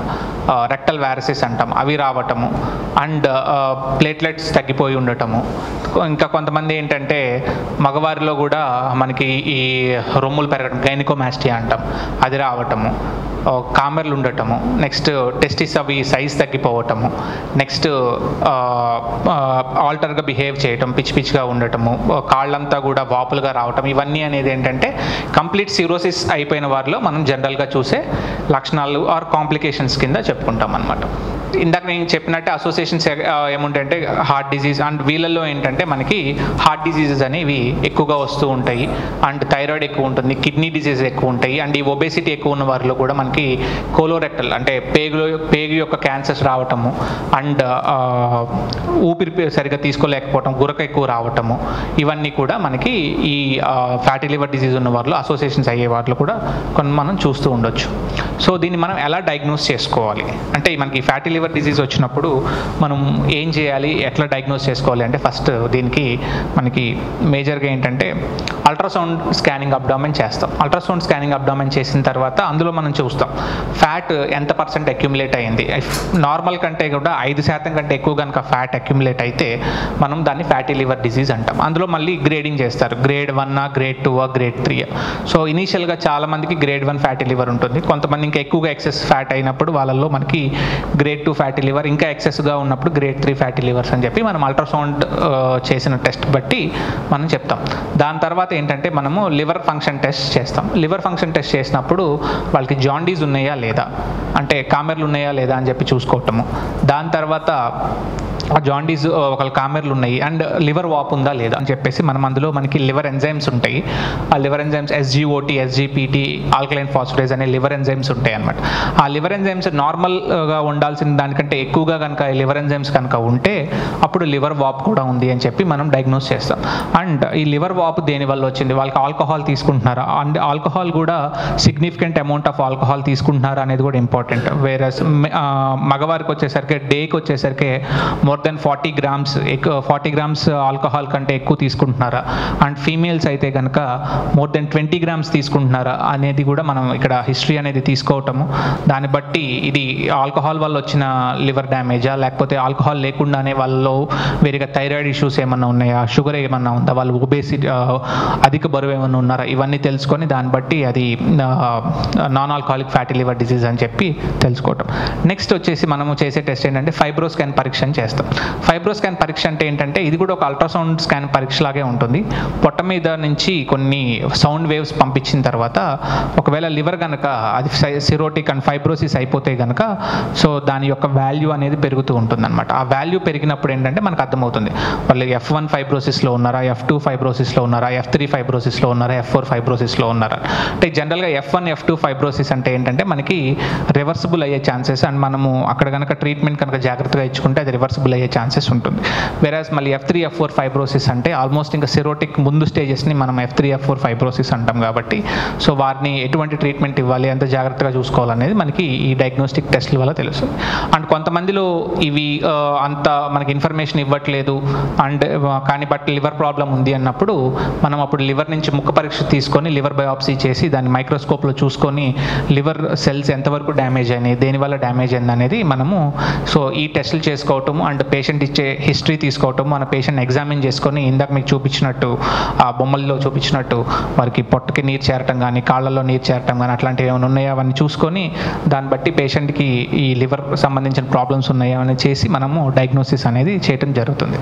రెక్టల్ వ్యారసిస్ అంటాం, అవి రావటము, అండ్ ప్లేట్లెట్స్ తగ్గిపోయి ఉండటము. ఇంకా కొంతమంది ఏంటంటే మగవారిలో కూడా మనకి ఈ రొమ్ములు పెరగడం, గైనికోమాస్టియా అంటాం, అది రావటము, కామెర్లు ఉండటము, నెక్స్ట్ టెస్టిస్ అవి సైజ్ తగ్గిపోవటము, నెక్స్ట్ ఆల్టర్గా బిహేవ్ చేయటం, పిచ్చి పిచ్చిగా ఉండటము, కాళ్ళంతా కూడా వాపులుగా రావటం, ఇవన్నీ అనేది ఏంటంటే కంప్లీట్ సిరోసిస్ అయిపోయిన వారిలో మనం జనరల్గా చూసే లక్షణాలు ఆర్ కాంప్లికేషన్స్ కింద చెప్పుకుంటాం అన్నమాట. ఇందాక నేను చెప్పినట్టే అసోసియేషన్స్ ఏముంటాయంటే హార్ట్ డిజీజ్, అండ్ వీళ్ళల్లో ఏంటంటే మనకి హార్ట్ డిజీజెస్ అనేవి ఎక్కువగా వస్తూ ఉంటాయి, అండ్ థైరాయిడ్ ఎక్కువ ఉంటుంది, కిడ్నీ డిజీజ్ ఎక్కువ ఉంటాయి, అండ్ ఈ ఒబేసిటీ ఎక్కువ ఉన్న వారిలో కూడా మనకి కోలోరెక్టల్ అంటే పేగు యొక్క క్యాన్సర్స్ రావటము, అండ్ ఊపిరి సరిగ్గా తీసుకోలేకపోవటం, గురక ఎక్కువ రావటము, ఇవన్నీ కూడా మనకి ఈ ఫ్యాటీ లివర్ డిజీజ్ ఉన్న వారిలో అసోసియేషన్స్ అయ్యే వారిలో కూడా కొన్ని మనం చూస్తూ ఉండొచ్చు. సో దీన్ని మనం ఎలా డయాగ్నోస్ చేసుకోవాలి అంటే మనకి ఫ్యాటీ లివర్ డిజీజ్ వచ్చినప్పుడు మనం ఏం చేయాలి, ఎట్లా డయాగ్నోస్ చేసుకోవాలి అంటే ఫస్ట్ దీనికి మనకి మేజర్గా ఏంటంటే అల్ట్రాసౌండ్ స్కానింగ్ అబ్డామెన్ చేస్తాం. అల్ట్రాసౌండ్ స్కానింగ్ అబ్డామెన్ చేసిన తర్వాత అందులో మనం చూస్తాం ఫ్యాట్ ఎంత పర్సెంట్ అక్యుములేట్ అయ్యింది. నార్మల్ కంటే కూడా 5% కంటే ఎక్కువ కనుక ఫ్యాట్ అక్యుములేట్ అయితే మనం దాన్ని ఫ్యాటీ లివర్ డిజీజ్ అంటాం. అందులో మళ్ళీ గ్రేడింగ్ చేస్తారు, గ్రేడ్ 1, గ్రేడ్ 2, గ్రేడ్ 3. సో ఇనీషియల్గా చాలామందికి గ్రేడ్ 1 ఫ్యాటీ లివర్ ఉంటుంది, కొంతమంది ఇంకా ఎక్కువగా ఎక్సెస్ ఫ్యాట్ అయినప్పుడు వాళ్ళల్లో మనకి గ్రేడ్ 2 ఫ్యాటీ లివర్, ఇంకా ఎక్సెస్గా ఉన్నప్పుడు గ్రేడ్ 3 ఫ్యాటీ లివర్స్ అని చెప్పి మనం అల్ట్రాసౌండ్ చేసిన టెస్ట్ బట్టి మనం చెప్తాం. దాని తర్వాత ఏంటంటే మనము లివర్ ఫంక్షన్ టెస్ట్ చేస్తాం. లివర్ ఫంక్షన్ టెస్ట్ చేసినప్పుడు వాళ్ళకి జాండీస్ ఉన్నాయా లేదా, అంటే కామెర్లు ఉన్నాయా లేదా అని చెప్పి చూసుకోవటము. దాని తర్వాత ఆ జాండీస్ ఒకళ్ళ కామెర్లు ఉన్నాయి అండ్ లివర్ వాప్ ఉందా లేదా అని చెప్పేసి మనం అందులో మనకి లివర్ ఎంజైమ్స్ ఉంటాయి. ఆ liver enzymes SGOT, SGPT, alkaline phosphatase అనే లివర్ ఎంజైమ్స్ ఉంటాయి అన్నమాట. ఆ లివర్ ఎంజైమ్స్ నార్మల్గా ఉండాల్సిన దానికంటే ఎక్కువగా కనుక లివర్ ఎంజైమ్స్ కనుక ఉంటే అప్పుడు లివర్ వాప్ కూడా ఉంది అని చెప్పి మనం డయాగ్నోస్ చేస్తాం. అండ్ ఈ లివర్ వాప్ దేని వల్ల వచ్చింది, వాళ్ళకి ఆల్కహాల్ తీసుకుంటున్నారా, అండ్ ఆల్కహాల్ కూడా సిగ్నిఫికెంట్ అమౌంట్ ఆఫ్ ఆల్కహాల్ తీసుకుంటున్నారా అనేది కూడా ఇంపార్టెంట్. వేరే మగవారికి వచ్చేసరికి డేకి వచ్చేసరికి more than 40 grams 40 grams alcohol కంటే ఎక్కువ తీసుకుంటున్నారా, అండ్ ఫీమేల్స్ అయితే కనుక మోర్ దెన్ 20 grams తీసుకుంటున్నారా అనేది కూడా మనం ఇక్కడ హిస్టరీ అనేది తీసుకోవటము. దాన్ని బట్టి ఇది ఆల్కహాల్ వల్ల వచ్చిన లివర్ డ్యామేజా, లేకపోతే ఆల్కహాల్ లేకుండానే వాళ్ళలో వేరేగా థైరాయిడ్ ఇష్యూస్ ఏమన్నా ఉన్నాయా, షుగర్ ఏమన్నా ఉందా, వాళ్ళు ఒబేసిటీ అధిక బరువు ఏమన్నా ఉన్నారా, ఇవన్నీ తెలుసుకొని దాన్ని బట్టి అది non alcoholic fatty liver disease అని చెప్పి తెలుసుకోవటం. నెక్స్ట్ వచ్చేసి మనము చేసే టెస్ట్ ఏంటంటే ఫైబ్రోస్కాన్ పరీక్ష చేస్తాం. ఫైబ్రోస్కాన్ పరీక్ష అంటే ఏంటంటే ఇది కూడా ఒక అల్ట్రాసౌండ్ స్కాన్ పరీక్ష లాగే ఉంటుంది. పొట్ట మీద నుంచి కొన్ని సౌండ్ వేవ్స్ పంపించిన తర్వాత ఒకవేళ లివర్ కనుక అది సిరోటిక్ అండ్ ఫైబ్రోసిస్ అయిపోతే కనుక సో దాని యొక్క వాల్యూ అనేది పెరుగుతూ ఉంటుంది అనమాట. ఆ వాల్యూ పెరిగినప్పుడు ఏంటంటే మనకు అర్థమవుతుంది వాళ్ళు F1 ఫైబ్రోసిస్లో ఉన్నారా, F2 ఫైబ్రోసిస్లో ఉన్నారా, F3 ఫైబ్రోసిస్లో ఉన్నారా, F4 ఫైబ్రోసిస్లో ఉన్నారా. అంటే జనరల్గా F1, F2 ఫైబ్రోసిస్ అంటే ఏంటంటే మనకి రివర్సిబుల్ అయ్యే ఛాన్సెస్, అండ్ మనము అక్కడ కనుక ట్రీట్మెంట్ కనుక జాగ్రత్తగా ఇచ్చుకుంటే అది రివర్సిబుల్ అయ్యే ఛాన్సెస్ ఉంటుంది. వేరాజ్ మళ్ళీ F3, F4 ఫైబ్రోసిస్ అంటే ఆల్మోస్ట్ ఇంకా సిరోటిక్ ముందు స్టేజెస్ని మనం F3, F4 ఫైబ్రోసిస్ అంటాం కాబట్టి సో వారిని ఎటువంటి ట్రీట్మెంట్ ఇవ్వాలి, ఎంత జాగ్రత్తగా చూసుకోవాలనేది మనకి ఈ డయాగ్నోస్టిక్ టెస్ట్ల వల్ల తెలుస్తుంది. అండ్ కొంతమందిలో ఇవి అంత మనకి ఇన్ఫర్మేషన్ ఇవ్వట్లేదు అండ్ కానీ బట్ లివర్ ప్రాబ్లం ఉంది అన్నప్పుడు మనం అప్పుడు లివర్ నుంచి ముక్క పరీక్ష తీసుకొని లివర్ బయాప్సీ చేసి దాన్ని మైక్రోస్కోప్లో చూసుకొని లివర్ సెల్స్ ఎంతవరకు డ్యామేజ్ అయినాయి, దేనివల్ల డ్యామేజ్ అయింది అనేది మనము సో ఈ టెస్టులు చేసుకోవటము అండ్ పేషెంట్ ఇచ్చే హిస్టరీ తీసుకోవటం, మన పేషెంట్ ఎగ్జామిన్ చేసుకొని ఇందాక మీకు చూపించినట్టు ఆ బొమ్మల్లో చూపించినట్టు వారికి పొట్టకి నీరు చేరటం కానీ కాళ్ళల్లో నీరు చేరటం కానీ అట్లాంటివి ఏమైనా ఉన్నాయో అవన్నీ చూసుకొని దాన్ని బట్టి పేషెంట్కి ఈ లివర్ సంబంధించిన ప్రాబ్లమ్స్ ఉన్నాయో అని చేసి మనము డయాగ్నోసిస్ అనేది చేయడం జరుగుతుంది.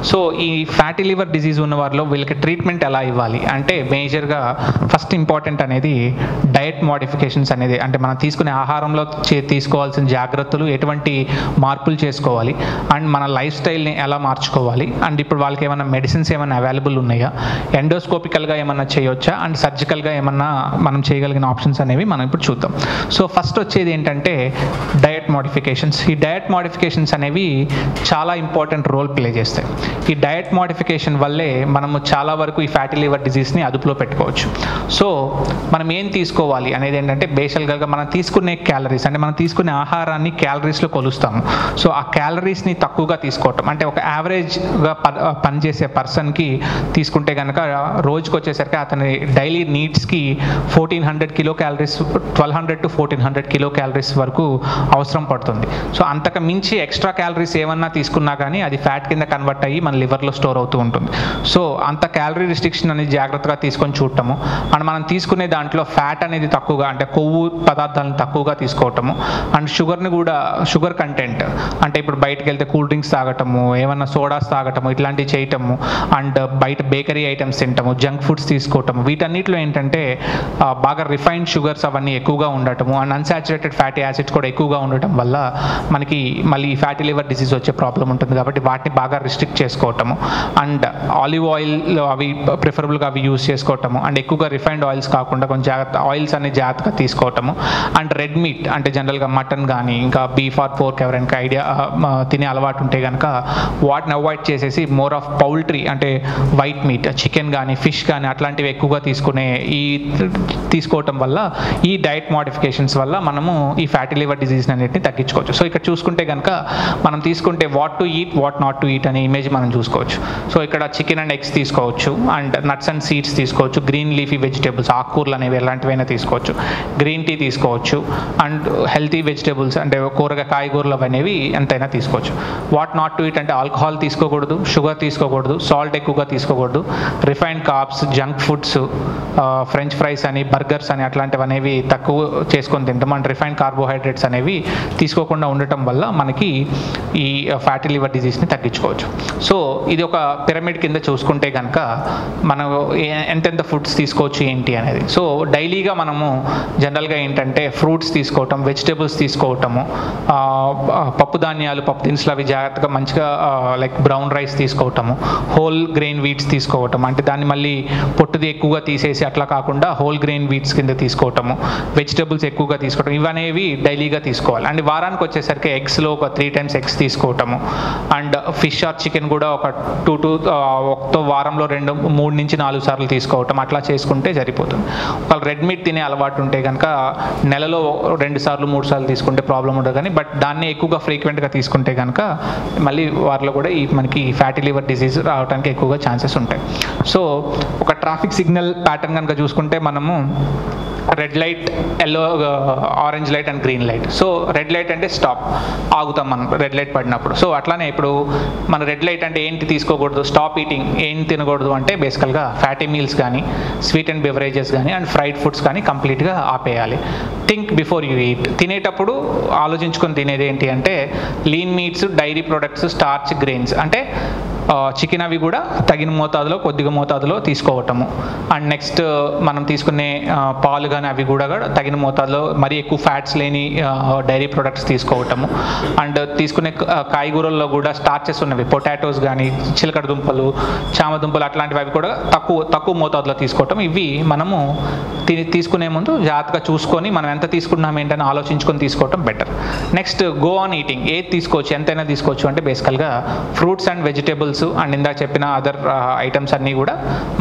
సో ఈ ఫ్యాటీ లివర్ డిజీజ్ ఉన్న వారిలో వీళ్ళకి ట్రీట్మెంట్ ఎలా ఇవ్వాలి అంటే మేజర్గా ఫస్ట్ ఇంపార్టెంట్ అనేది డయట్ మోడిఫికేషన్స్ అనేది, అంటే మనం తీసుకునే ఆహారంలో తీసుకోవాల్సిన జాగ్రత్తలు, ఎటువంటి మార్పులు చేసుకోవాలి అండ్ మన లైఫ్ స్టైల్ని ఎలా మార్చుకోవాలి, అండ్ ఇప్పుడు వాళ్ళకి ఏమైనా మెడిసిన్స్ ఏమైనా అవైలబుల్ ఉన్నాయా, ఎండోస్కోపికల్గా ఏమన్నా చేయొచ్చా అండ్ సర్జికల్గా ఏమన్నా మనం చేయగలిగిన ఆప్షన్స్ అనేవి మనం ఇప్పుడు చూద్దాం. సో ఫస్ట్ వచ్చేది ఏంటంటే డయట్ డయట్ మోడిఫికేషన్స్. ఈ డయట్ మోడిఫికేషన్స్ అనేవి చాలా ఇంపార్టెంట్ రోల్ ప్లే చేస్తాయి. ఈ డయట్ మోడిఫికేషన్ వల్లే మనము చాలా వరకు ఈ ఫ్యాటీ లివర్ డిజీజ్ని అదుపులో పెట్టుకోవచ్చు. సో మనం ఏం తీసుకోవాలి అనేది ఏంటంటే బేసికల్గా మనం తీసుకునే క్యాలరీస్, అంటే మనం తీసుకునే ఆహారాన్ని క్యాలరీస్లో కొలుస్తాము. సో ఆ క్యాలరీస్ని తక్కువగా తీసుకోవటం, అంటే ఒక యావరేజ్గా పనిచేసే పర్సన్కి తీసుకుంటే కనుక రోజుకి వచ్చేసరికి అతని డైలీ నీడ్స్కి 1400 kilo calories, 1200 to 1400 kilo calories వరకు అవసరం పడుతుంది. సో అంతకు మించి ఎక్స్ట్రా క్యాలరీస్ ఏమన్నా తీసుకున్నా కానీ అది ఫ్యాట్ కింద కన్వర్ట్ అయ్యి మన లివర్లో స్టోర్ అవుతూ ఉంటుంది. సో అంత క్యాలరీ రిస్ట్రిక్షన్ అనేది జాగ్రత్తగా తీసుకొని చూడటము, అండ్ మనం తీసుకునే దాంట్లో ఫ్యాట్ అనేది తక్కువగా, అంటే కొవ్వు పదార్థాలను తక్కువగా తీసుకోవటము, అండ్ షుగర్ని కూడా, షుగర్ కంటెంట్ అంటే ఇప్పుడు బయటకు వెళ్తే కూల్ డ్రింక్స్ తాగటము, ఏమన్నా సోడాస్ తాగటము, ఇట్లాంటివి చేయటము, అండ్ బయట బేకరీ ఐటమ్స్ తింటాము, జంక్ ఫుడ్స్ తీసుకోవటము, వీటన్నిటిలో ఏంటంటే బాగా రిఫైన్డ్ షుగర్స్ అవన్నీ ఎక్కువగా ఉండటము, అండ్ అన్సాచురేటెడ్ ఫ్యాటీ యాసిడ్స్ కూడా ఎక్కువగా ఉండటం వల్ల మనకి మళ్ళీ ఫ్యాటీ లివర్ డిసీజ్ వచ్చే ప్రాబ్లం ఉంటుంది. కాబట్టి వాటిని బాగా రిస్ట్రిక్ట్ చేసుకోవటము, అండ్ ఆలివ్ ఆయిల్ అవి ప్రిఫరబుల్గా అవి యూజ్ చేసుకోవటము, అండ్ ఎక్కువగా రిఫైన్డ్ ఆయిల్స్ కాకుండా కొంచెం ఆయిల్స్ అన్ని జాగ్రత్తగా తీసుకోవటము, అండ్ రెడ్ మీట్ అంటే జనరల్గా మటన్ కానీ ఇంకా బీఫ్ ఆర్ పోర్క్ ఎవరైనా ఐడియా తినే అలవాటు ఉంటే కనుక వాటిని అవాయిడ్ చేసేసి మోర్ ఆఫ్ పౌల్ట్రీ అంటే వైట్ మీట్, చికెన్ కానీ ఫిష్ కానీ అట్లాంటివి ఎక్కువగా తీసుకోవటం వల్ల ఈ డయట్ మోడిఫికేషన్స్ వల్ల మనము ఈ ఫ్యాటీ లివర్ డిజీజ్ అన్నిటిని తగ్గించుకోవచ్చు. సో ఇక్కడ చూసుకుంటే కనుక మనం తీసుకుంటే what to eat, what not to eat అనే ఇమేజ్ మనం చూసుకోవచ్చు. సో ఇక్కడ చికెన్ అండ్ ఎగ్స్ తీసుకోవచ్చు, అండ్ నట్స్ అండ్ సీడ్స్ తీసుకోవచ్చు, గ్రీన్ లీఫీ వెజిటేబుల్స్ ఆకుకూరలు అనేవి ఎలాంటివైనా తీసుకోవచ్చు, గ్రీన్ టీ తీసుకోవచ్చు, అండ్ హెల్తీ వెజిటేబుల్స్ అంటే కాయగూరలు అనేవి ఎంతైనా తీసుకోవచ్చు. వాట్ నాట్ టు ఈట్ అంటే ఆల్కహాల్ తీసుకోకూడదు, షుగర్ తీసుకోకూడదు, సాల్ట్ ఎక్కువగా తీసుకోకూడదు, refined carbs, junk foods, French fries అని, బర్గర్స్ అని అట్లాంటివి అనేవి తక్కువ చేసుకొని తింటాం, అండ్ రిఫైన్డ్ కార్బోహైడ్రేట్స్ అనేవి తీసుకోకుండా ఉండటం వల్ల మనకి ఈ ఫ్యాటీ లివర్ డిజీజ్ని తగ్గించుకోవచ్చు. సో ఇది ఒక పిరమిడ్ కింద చూసుకుంటే కనుక మనం ఎంతెంత ఫుడ్స్ తీసుకోవచ్చు ఏంటి అనేది. సో డైలీగా మనము జనరల్గా ఏంటంటే ఫ్రూట్స్ తీసుకోవటం, వెజిటేబుల్స్ తీసుకోవటము, పప్పు ధాన్యాలు, పప్పు దినుసులు అవి జాగ్రత్తగా మంచిగా లైక్ బ్రౌన్ రైస్ తీసుకోవటము, హోల్ గ్రెయిన్ వీట్స్ తీసుకోవటం, అంటే దాన్ని మళ్ళీ పొట్టుది ఎక్కువగా తీసేసి అట్లా కాకుండా హోల్ గ్రెయిన్ వీట్స్ కింద తీసుకోవటము, వెజిటేబుల్స్ ఎక్కువగా తీసుకోవటం, ఇవనేవి డైలీగా తీసుకోవాలి. అండ్ వారానికి వచ్చేసరికి ఎగ్స్లో ఒక 3 times ఎగ్స్ తీసుకోవటము, అండ్ ఫిష్ ఆర్ చికెన్ కూడా ఒక వారంలో 3 నుంచి 4 సార్లు తీసుకోవటం, అట్లా చేసుకుంటే సరిపోతుంది. ఒకవేళ రెడ్ మీట్ తినే అలవాటు ఉంటే కనుక నెలలో 2 సార్లు 3 సార్లు తీసుకుంటే ప్రాబ్లం ఉండదు. కానీ బట్ దాన్ని ఎక్కువగా ఫ్రీక్వెంట్గా తీసుకుంటే కనుక మళ్ళీ వారిలో కూడా మనకి ఫ్యాటీ లివర్ డిసీజ్ రావడానికి ఎక్కువగా ఛాన్సెస్ ఉంటాయి. సో ఒక ట్రాఫిక్ సిగ్నల్ ప్యాటర్న్ కనుక చూసుకుంటే మనము red light, yellow, orange light and green light. So red light అంటే స్టాప్, ఆగుతాం మనం రెడ్ లైట్ పడినప్పుడు. సో అట్లానే ఇప్పుడు మన రెడ్ లైట్ అంటే ఏంటి తీసుకోకూడదు, స్టాప్ ఈటింగ్, ఏం తినకూడదు అంటే బేసికల్గా ఫ్యాటీ మీల్స్ కానీ, స్వీట్ అండ్ బెవరేజెస్ కానీ, అండ్ ఫ్రైడ్ ఫుడ్స్ కానీ కంప్లీట్గా ఆపేయాలి. థింక్ బిఫోర్ యూ ఈట్, తినేటప్పుడు ఆలోచించుకొని తినేది ఏంటి అంటే lean meats, dairy products, starch, grains, అంటే చికెన్ అవి కూడా తగిన మోతాదులో, కొద్దిగా మోతాదులో తీసుకోవటము, అండ్ నెక్స్ట్ మనం తీసుకునే పాలు కానీ అవి కూడా తగిన మోతాదులో, మరీ ఎక్కువ ఫ్యాట్స్ లేని డైరీ ప్రొడక్ట్స్ తీసుకోవటము, అండ్ తీసుకునే కాయగూరల్లో కూడా స్టార్చెస్ ఉన్నవి, పొటాటోస్ కానీ, చిలకడ దుంపలు, చామదుంపలు అట్లాంటివి అవి కూడా తక్కువ మోతాదులో తీసుకోవటం. ఇవి మనము తీసుకునే ముందు జాగ్రత్తగా చూసుకొని మనం ఎంత తీసుకున్నాం ఏంటని ఆలోచించుకొని తీసుకోవటం better. Next go on eating, ఏది తీసుకోవచ్చు, ఎంతైనా తీసుకోవచ్చు అంటే బేసికల్గా ఫ్రూట్స్ అండ్ వెజిటేబుల్స్ అండ్ ఇందాక చెప్పిన అదర్ ఐటమ్స్ అన్నీ కూడా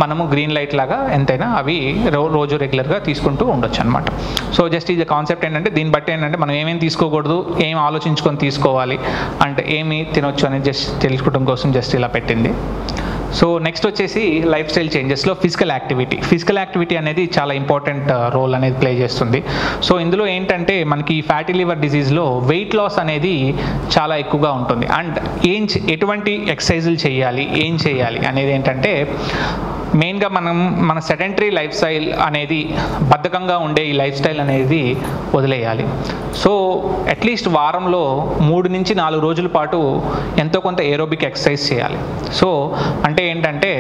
మనము గ్రీన్ లైట్ లాగా ఎంతైనా అవి రోజు రెగ్యులర్గా తీసుకుంటూ ఉండొచ్చు అనమాట. సో జస్ట్ ఇది కాన్సెప్ట్ ఏంటంటే దీన్ని బట్టి ఏంటంటే మనం ఏమేమి తీసుకోకూడదు, ఏం ఆలోచించుకొని తీసుకోవాలి, అంటే ఏమి తినొచ్చు అనేది జస్ట్ తెలుసుకోవడం కోసం జస్ట్ ఇలా పెట్టింది. సో నెక్స్ట్ వచ్చేసి లైఫ్ స్టైల్ చేంజెస్లో ఫిజికల్ యాక్టివిటీ అనేది చాలా ఇంపార్టెంట్ రోల్ అనేది ప్లే చేస్తుంది. సో ఇందులో ఏంటంటే మనకి ఫ్యాటీ లివర్ డిసీజ్లో వెయిట్ లాస్ అనేది చాలా ఎక్కువగా ఉంటుంది. అండ్ ఎటువంటి ఎక్సర్సైజులు చేయాలి, ఏం చేయాలి అనేది ఏంటంటే మెయిన్గా మన సెడెంటరీ లైఫ్ స్టైల్ అనేది, బద్ధకంగా ఉండే ఈ లైఫ్ స్టైల్ అనేది వదిలేయాలి. సో అట్లీస్ట్ వారంలో 3 నుంచి 4 రోజుల పాటు ఎంతో కొంత ఏరోబిక్ ఎక్సర్సైజ్ చేయాలి. సో అంటే ఏంటంటే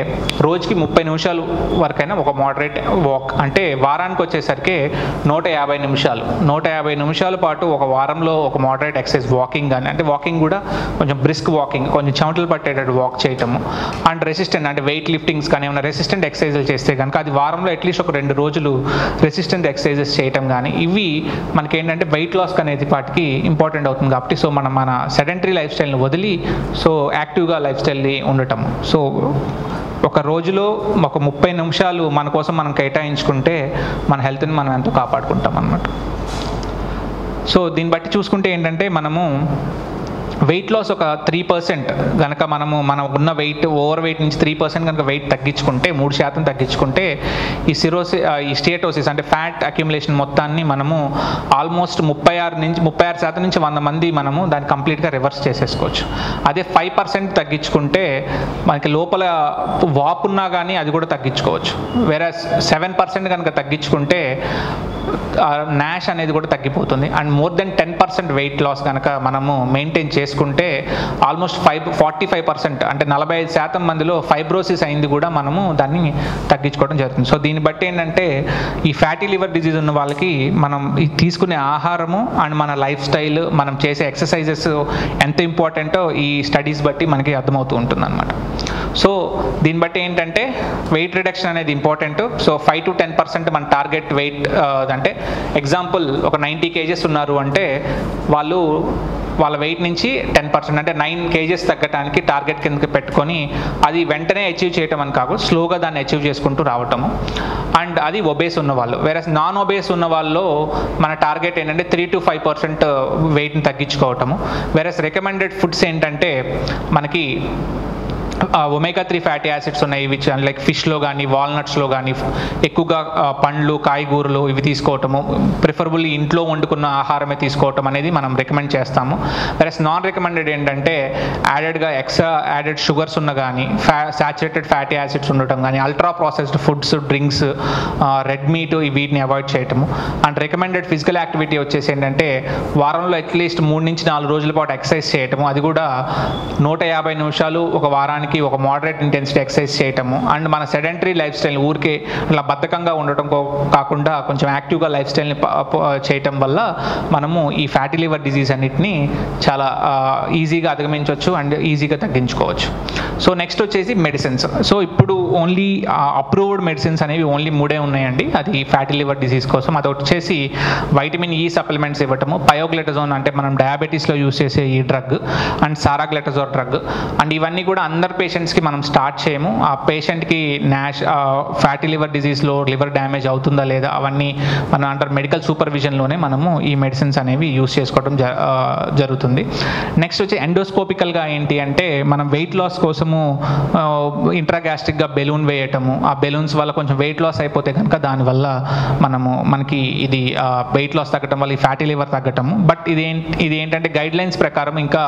రోజుకి 30 నిమిషాలు వరకైనా ఒక మోడరేట్ వాక్, అంటే వారానికి వచ్చేసరికి 150 నిమిషాల పాటు ఒక వారంలో ఒక మోడరేట్ ఎక్సర్సైజ్ వాకింగ్ కానీ, అంటే వాకింగ్ కూడా కొంచెం బ్రిస్క్ వాకింగ్, కొంచెం చెమటలు పట్టేటట్టు వాక్ చేయటము, అండ్ రెసిస్టెంట్ అంటే వెయిట్ లిఫ్టింగ్స్ కానీ ఏమైనా రెసిస్టెంట్ ఎక్సర్సైజులు చేస్తే కనుక, అది వారంలో అట్లీస్ట్ ఒక 2 రోజులు రెసిస్టెంట్ ఎక్సర్సైజెస్ చేయటం కానీ, ఇవి మనకి ఏంటంటే వెయిట్ లాస్కి అనేది పాటికి ఇంపార్టెంట్ అవుతుంది కాబట్టి, సో మన సెడెంటరీ లైఫ్ స్టైల్ని వదిలి సో యాక్టివ్గా లైఫ్ స్టైల్ని ఉండటం. సో ఒక రోజులో ఒక 30 నిమిషాలు మన కోసం మనం కేటాయించుకుంటే మన హెల్త్ని మనం ఎంతో కాపాడుకుంటాం అన్నమాట. సో దీన్ని బట్టి చూసుకుంటే ఏంటంటే, మనము వెయిట్ లాస్ ఒక 3% కనుక మనం ఉన్న వెయిట్, ఓవర్ వెయిట్ నుంచి 3% కనుక వెయిట్ తగ్గించుకుంటే, 3% తగ్గించుకుంటే, ఈ స్టియాటోసిస్ అంటే ఫ్యాట్ అక్యుములేషన్ మొత్తాన్ని మనము ఆల్మోస్ట్ 36% నుంచి 100 మంది మనము దాన్ని కంప్లీట్గా రివర్స్ చేసేసుకోవచ్చు. అదే 5% తగ్గించుకుంటే మనకి లోపల వాపు ఉన్నా కానీ అది కూడా తగ్గించుకోవచ్చు. వేరే 7% కనుక తగ్గించుకుంటే నాష్ అనేది కూడా తగ్గిపోతుంది. And more than 10% weight loss కనుక మనము మెయింటైన్ చేసుకుంటే ఆల్మోస్ట్ 45% అంటే 45% మందిలో ఫైబ్రోసిస్ అయింది కూడా మనము దాన్ని తగ్గించుకోవడం జరుగుతుంది. సో దీన్ని బట్టి ఏంటంటే, ఈ ఫ్యాటీ లివర్ డిజీజ్ ఉన్న వాళ్ళకి మనం తీసుకునే ఆహారము అండ్ మన లైఫ్ స్టైల్, మనం చేసే ఎక్సర్సైజెస్ ఎంత ఇంపార్టెంటో ఈ స్టడీస్ బట్టి మనకి అర్థమవుతూ ఉంటుంది అనమాట. సో దీన్ని బట్టి ఏంటంటే వెయిట్ రిడక్షన్ అనేది ఇంపార్టెంట్. సో 5 to 10% మన టార్గెట్ వెయిట్, అంటే ఎగ్జాంపుల్ ఒక 90 kgs ఉన్నారు అంటే వాళ్ళ వెయిట్ నుంచి 10% అంటే 9 kgs తగ్గడానికి టార్గెట్ కిందకి పెట్టుకొని, అది వెంటనే అచీవ్ చేయటం అని కాకుండా స్లోగా దాన్ని అచీవ్ చేసుకుంటూ రావటము. అండ్ అది ఒబేస్ ఉన్న వాళ్ళు. వేరే నాన్ ఒబేస్ ఉన్న వాళ్ళు మన టార్గెట్ ఏంటంటే 3 to 5% వెయిట్ని తగ్గించుకోవటము. వేరే రికమెండెడ్ ఫుడ్స్ ఏంటంటే, మనకి omega-3 ఫ్యాటీ యాసిడ్స్ ఉన్నాయి, విచ్ లైక్ ఫిష్లో కానీ వాల్నట్స్లో కానీ ఎక్కువగా పండ్లు, కాయగూరలు ఇవి తీసుకోవటము, ప్రిఫరబుల్లీ ఇంట్లో వండుకున్న ఆహారమే తీసుకోవటం అనేది మనం రికమెండ్ చేస్తాము. వెరస్ నాన్ రికమెండెడ్ ఏంటంటే యాడెడ్గా యాడెడ్ షుగర్స్ ఉన్న కానీ, సాచురేటెడ్ ఫ్యాటీ యాసిడ్స్ ఉండటం కానీ, ultra processed foods, drinks, red meat, వీటిని అవాయిడ్ చేయటము. అండ్ రికమెండెడ్ ఫిజికల్ యాక్టివిటీ వచ్చేసి ఏంటంటే, వారంలో అట్లీస్ట్ 3 నుంచి 4 రోజుల పాటు ఎక్సర్సైజ్ చేయటము, అది కూడా 150 నిమిషాలు ఒక వారానికి ఒక మోడరేట్ ఇంటెన్సిటీ ఎక్సర్సైజ్ చేయటము. అండ్ మన సెడెంటరీ లైఫ్ స్టైల్, ఊరికే అలా బద్ధకంగా ఉండటం కాకుండా కొంచెం యాక్టివ్గా లైఫ్ స్టైల్ని చేయటం వల్ల మనము ఈ ఫ్యాటీ లివర్ డిజీజ్ అన్నిటిని చాలా ఈజీగా అధిగమించవచ్చు అండ్ ఈజీగా తగ్గించుకోవచ్చు. సో నెక్స్ట్ వచ్చేసి మెడిసిన్స్. సో ఇప్పుడు ఓన్లీ అప్రూవ్డ్ మెడిసిన్స్ అనేవి ఓన్లీ 3 ఉన్నాయండి, అది ఫ్యాటీ లివర్ డిజీజ్ కోసం. అది వచ్చేసి వైటమిన్ ఈ సప్లిమెంట్స్ ఇవ్వటము, పయోగ్లెటజోన్ అంటే మనం డయాబెటీస్లో యూస్ చేసే ఈ డ్రగ్, అండ్ సారాగ్లెటజోర్ డ్రగ్. అండ్ ఇవన్నీ కూడా అందరు పేషెంట్స్కి మనం స్టార్ట్ చేయము. ఆ పేషెంట్కి ఫ్యాటీ లివర్ డిజీజ్లో లివర్ డ్యామేజ్ అవుతుందా లేదా అవన్నీ మనం అంటారు మెడికల్ సూపర్విజన్లోనే మనము ఈ మెడిసిన్స్ అనేవి యూస్ చేసుకోవడం జరుగుతుంది. నెక్స్ట్ వచ్చి ఎండోస్కోపికల్గా ఏంటి అంటే, మనం వెయిట్ లాస్ కోసము ఇంట్రాగ్యాస్ట్రిక్గా బెలూన్ వేయటము, ఆ బెలూన్స్ వల్ల కొంచెం వెయిట్ లాస్ అయిపోతే కనుక దానివల్ల మనకి ఇది వెయిట్ లాస్ తగ్గటం వల్ల ఈ ఫ్యాటీ లివర్ తగ్గటము. బట్ ఇది ఏంటంటే గైడ్ లైన్స్ ప్రకారం ఇంకా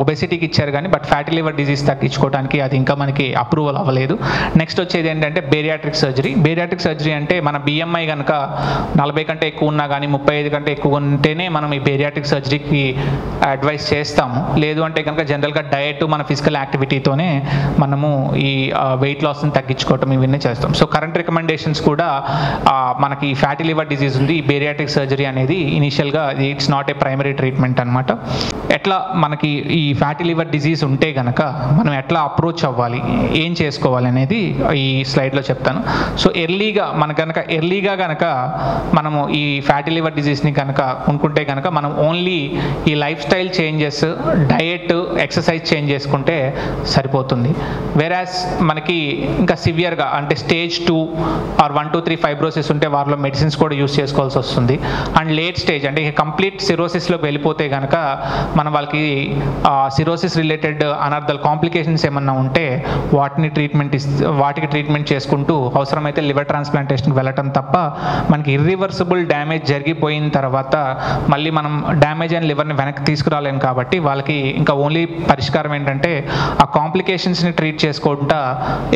ఒబెసిటీకి ఇచ్చారు కానీ, బట్ ఫ్యాటీ లివర్ డిజీజ్ తగ్గించుకోవడానికి అది ఇంకా మనకి అప్రూవల్ అవ్వలేదు. నెక్స్ట్ వచ్చేది ఏంటంటే బేరియాట్రిక్ సర్జరీ. బేరియాట్రిక్ సర్జరీ అంటే మన BMI కనుక 40 కంటే ఎక్కువ ఉన్నా కానీ 35 కంటే ఎక్కువ ఉంటేనే మనం ఈ బేరియాట్రిక్ సర్జరీకి అడ్వైస్ చేస్తాము. లేదు అంటే కనుక జనరల్గా డయట్, మన ఫిజికల్ యాక్టివిటీతోనే మనము ఈ వెయిట్ లాస్ని తగ్గించుకోవటం ఇవన్నీ చేస్తాం. సో కరెంట్ రికమెండేషన్స్ కూడా మనకి ఫ్యాటీ లివర్ డిజీజ్ ఉంది, ఈ బేరియాట్రిక్ సర్జరీ అనేది ఇనిషియల్గా it's not a primary treatment అనమాట. ఎట్లా మనకి ఈ ఫ్యాటీ లివర్ డిజీజ్ ఉంటే కనుక మనం ఎట్లా అప్రోచ్ అవ్వాలి, ఏం చేసుకోవాలి అనేది ఈ స్లైడ్లో చెప్తాను. సో ఎర్లీగా కనుక మనము ఈ ఫ్యాటీ లివర్ డిజీజ్ని కనుక కొనుక్కుంటే కనుక మనం ఓన్లీ ఈ life style changes, diet, exercise change చేసుకుంటే సరిపోతుంది. వేరాస్ మనకి ఇంకా సివియర్గా అంటే స్టేజ్ 2 ఆర్ 1 to 3 ఫైబ్రోసిస్ ఉంటే వారిలో మెడిసిన్స్ కూడా యూస్ చేసుకోవాల్సి వస్తుంది. అండ్ లేట్ స్టేజ్ అంటే కంప్లీట్ సిరోసిస్లోకి వెళ్ళిపోతే కనుక మనం వాళ్ళకి సిరోసిస్ రిలేటెడ్ అనర్థల్ కాంప్లికేషన్స్ ఏమన్నా ఉంటే వాటికి ట్రీట్మెంట్ చేసుకుంటూ అవసరమైతే లివర్ ట్రాన్స్ప్లాంటేషన్కి వెళ్ళటం తప్ప మనకి ఇర్రివర్సిబుల్ డ్యామేజ్ జరిగిపోయిన తర్వాత మళ్ళీ మనం డ్యామేజ్ అయిన లివర్ని వెనక్కి తీసుకురాలేము. కాబట్టి వాళ్ళకి ఇంకా ఓన్లీ పరిష్కారం ఏంటంటే ఆ కాంప్లికేషన్స్ని ట్రీట్ చేసుకుంటా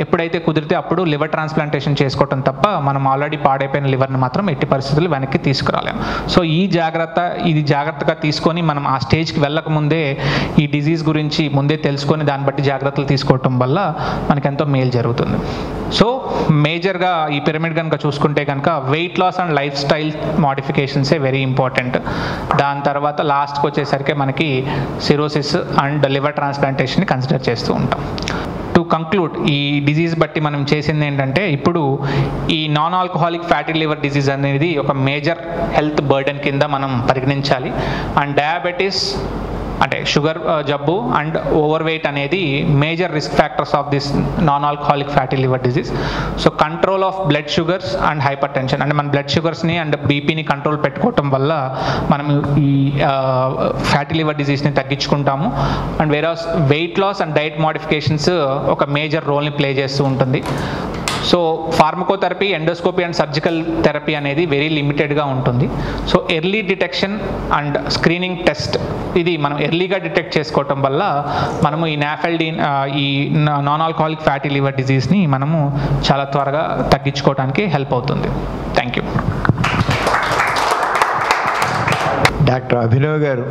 ఎప్పుడైతే కుదిరితే అప్పుడు లివర్ ట్రాన్స్ప్లాంటేషన్ చేసుకోవటం తప్ప మనం ఆల్రెడీ పాడైపోయిన లివర్ని మాత్రం ఎట్టి పరిస్థితులు వెనక్కి తీసుకురాలేము. సో ఇది జాగ్రత్తగా తీసుకొని మనం ఆ స్టేజ్కి వెళ్ళకముందే ఈ డిజీజ్ గురించి ముందే తెలుసుకొని దాన్ని బట్టి జాగ్రత్తలు తీసుకోవటం వల్ల మనకి ఎంతో మేలు జరుగుతుంది. సో మేజర్గా ఈ పిరమిడ్ కనుక చూసుకుంటే కనుక weight loss and lifestyle మోడిఫికేషన్సే వెరీ ఇంపార్టెంట్. దాని తర్వాత లాస్ట్కి వచ్చేసరికి మనకి సిరోసిస్ అండ్ లివర్ ట్రాన్స్ప్లాంటేషన్ని కన్సిడర్ చేస్తూ ఉంటాం. టు కంక్లూడ్ ఈ డిజీజ్ బట్టి మనం చేసింది ఏంటంటే, ఇప్పుడు ఈ non alcoholic fatty liver disease అనేది ఒక మేజర్ హెల్త్ బర్డెన్ కింద మనం పరిగణించాలి. అండ్ డయాబెటీస్ అంటే షుగర్ జబ్బు అండ్ ఓవర్ వెయిట్ అనేది major risk factors of this non alcoholic fatty liver disease. So control of blood sugars and hypertension, అంటే మన బ్లడ్ షుగర్స్ని అండ్ బీపీని కంట్రోల్ పెట్టుకోవటం వల్ల మనం ఈ ఫ్యాటీ లివర్ డిజీజ్ని తగ్గించుకుంటాము. And whereas weight loss and diet modifications ఒక మేజర్ రోల్ని ప్లే చేస్తూ ఉంటుంది. So pharmacotherapy, endoscopy and surgical therapy అనేది వెరీ లిమిటెడ్గా ఉంటుంది. So early detection and screening test ఇది మనం ఎర్లీగా డిటెక్ట్ చేసుకోవటం వల్ల మనము ఈ నాఫెల్డీన్ ఈ నాన్ ఆల్కహాలిక్ ఫ్యాటీ లివర్ డిజీజ్ని మనము చాలా త్వరగా తగ్గించుకోవడానికి హెల్ప్ అవుతుంది. Thank you. డాక్టర్ అభినవ్ గారు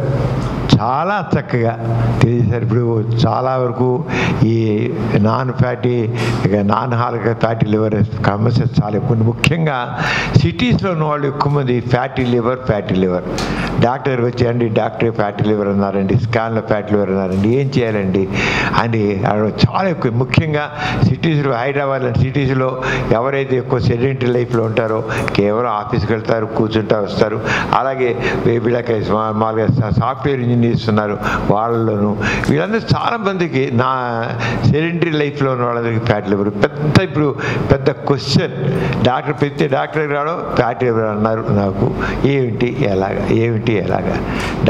చాలా చక్కగా తెలియజేశారు. ఇప్పుడు చాలా వరకు ఈ నాన్ ఆల్కహాలిక్ ఫ్యాటీ లివర్ సమస్య చాలా ఎక్కువ. ముఖ్యంగా సిటీస్లో ఉన్న వాళ్ళు ఎక్కువ మంది ఫ్యాటీ లివర్ డాక్టర్ వచ్చేయండి, డాక్టర్ ఫ్యాటీ లివర్ అన్నారండి, స్కాన్లో ఫ్యాటీ లివర్ అన్నారండి, ఏం చేయాలండి అని చాలా ఎక్కువ. ముఖ్యంగా సిటీస్లో, హైదరాబాద్ లాంటి సిటీస్లో ఎవరైతే ఎక్కువ సెడెంటరీ లైఫ్లో ఉంటారో కేవలం ఆఫీస్కి వెళ్తారు, కూర్చుంటారు, వస్తారు. అలాగే వీళ్ళకి మామూలుగా సాఫ్ట్వేర్ ఇంజనీర్స్ ఉన్నారు, వాళ్ళలోనూ వీళ్ళందరూ చాలామందికి నా సెడెంటరీ లైఫ్లో ఉన్న వాళ్ళందరికీ ఫ్యాటీ లివర్ ఇప్పుడు పెద్ద క్వశ్చన్. డాక్టర్ రావడం ఫ్యాటీ లివర్ అన్నారు, నాకు ఏమిటి ఎలాగా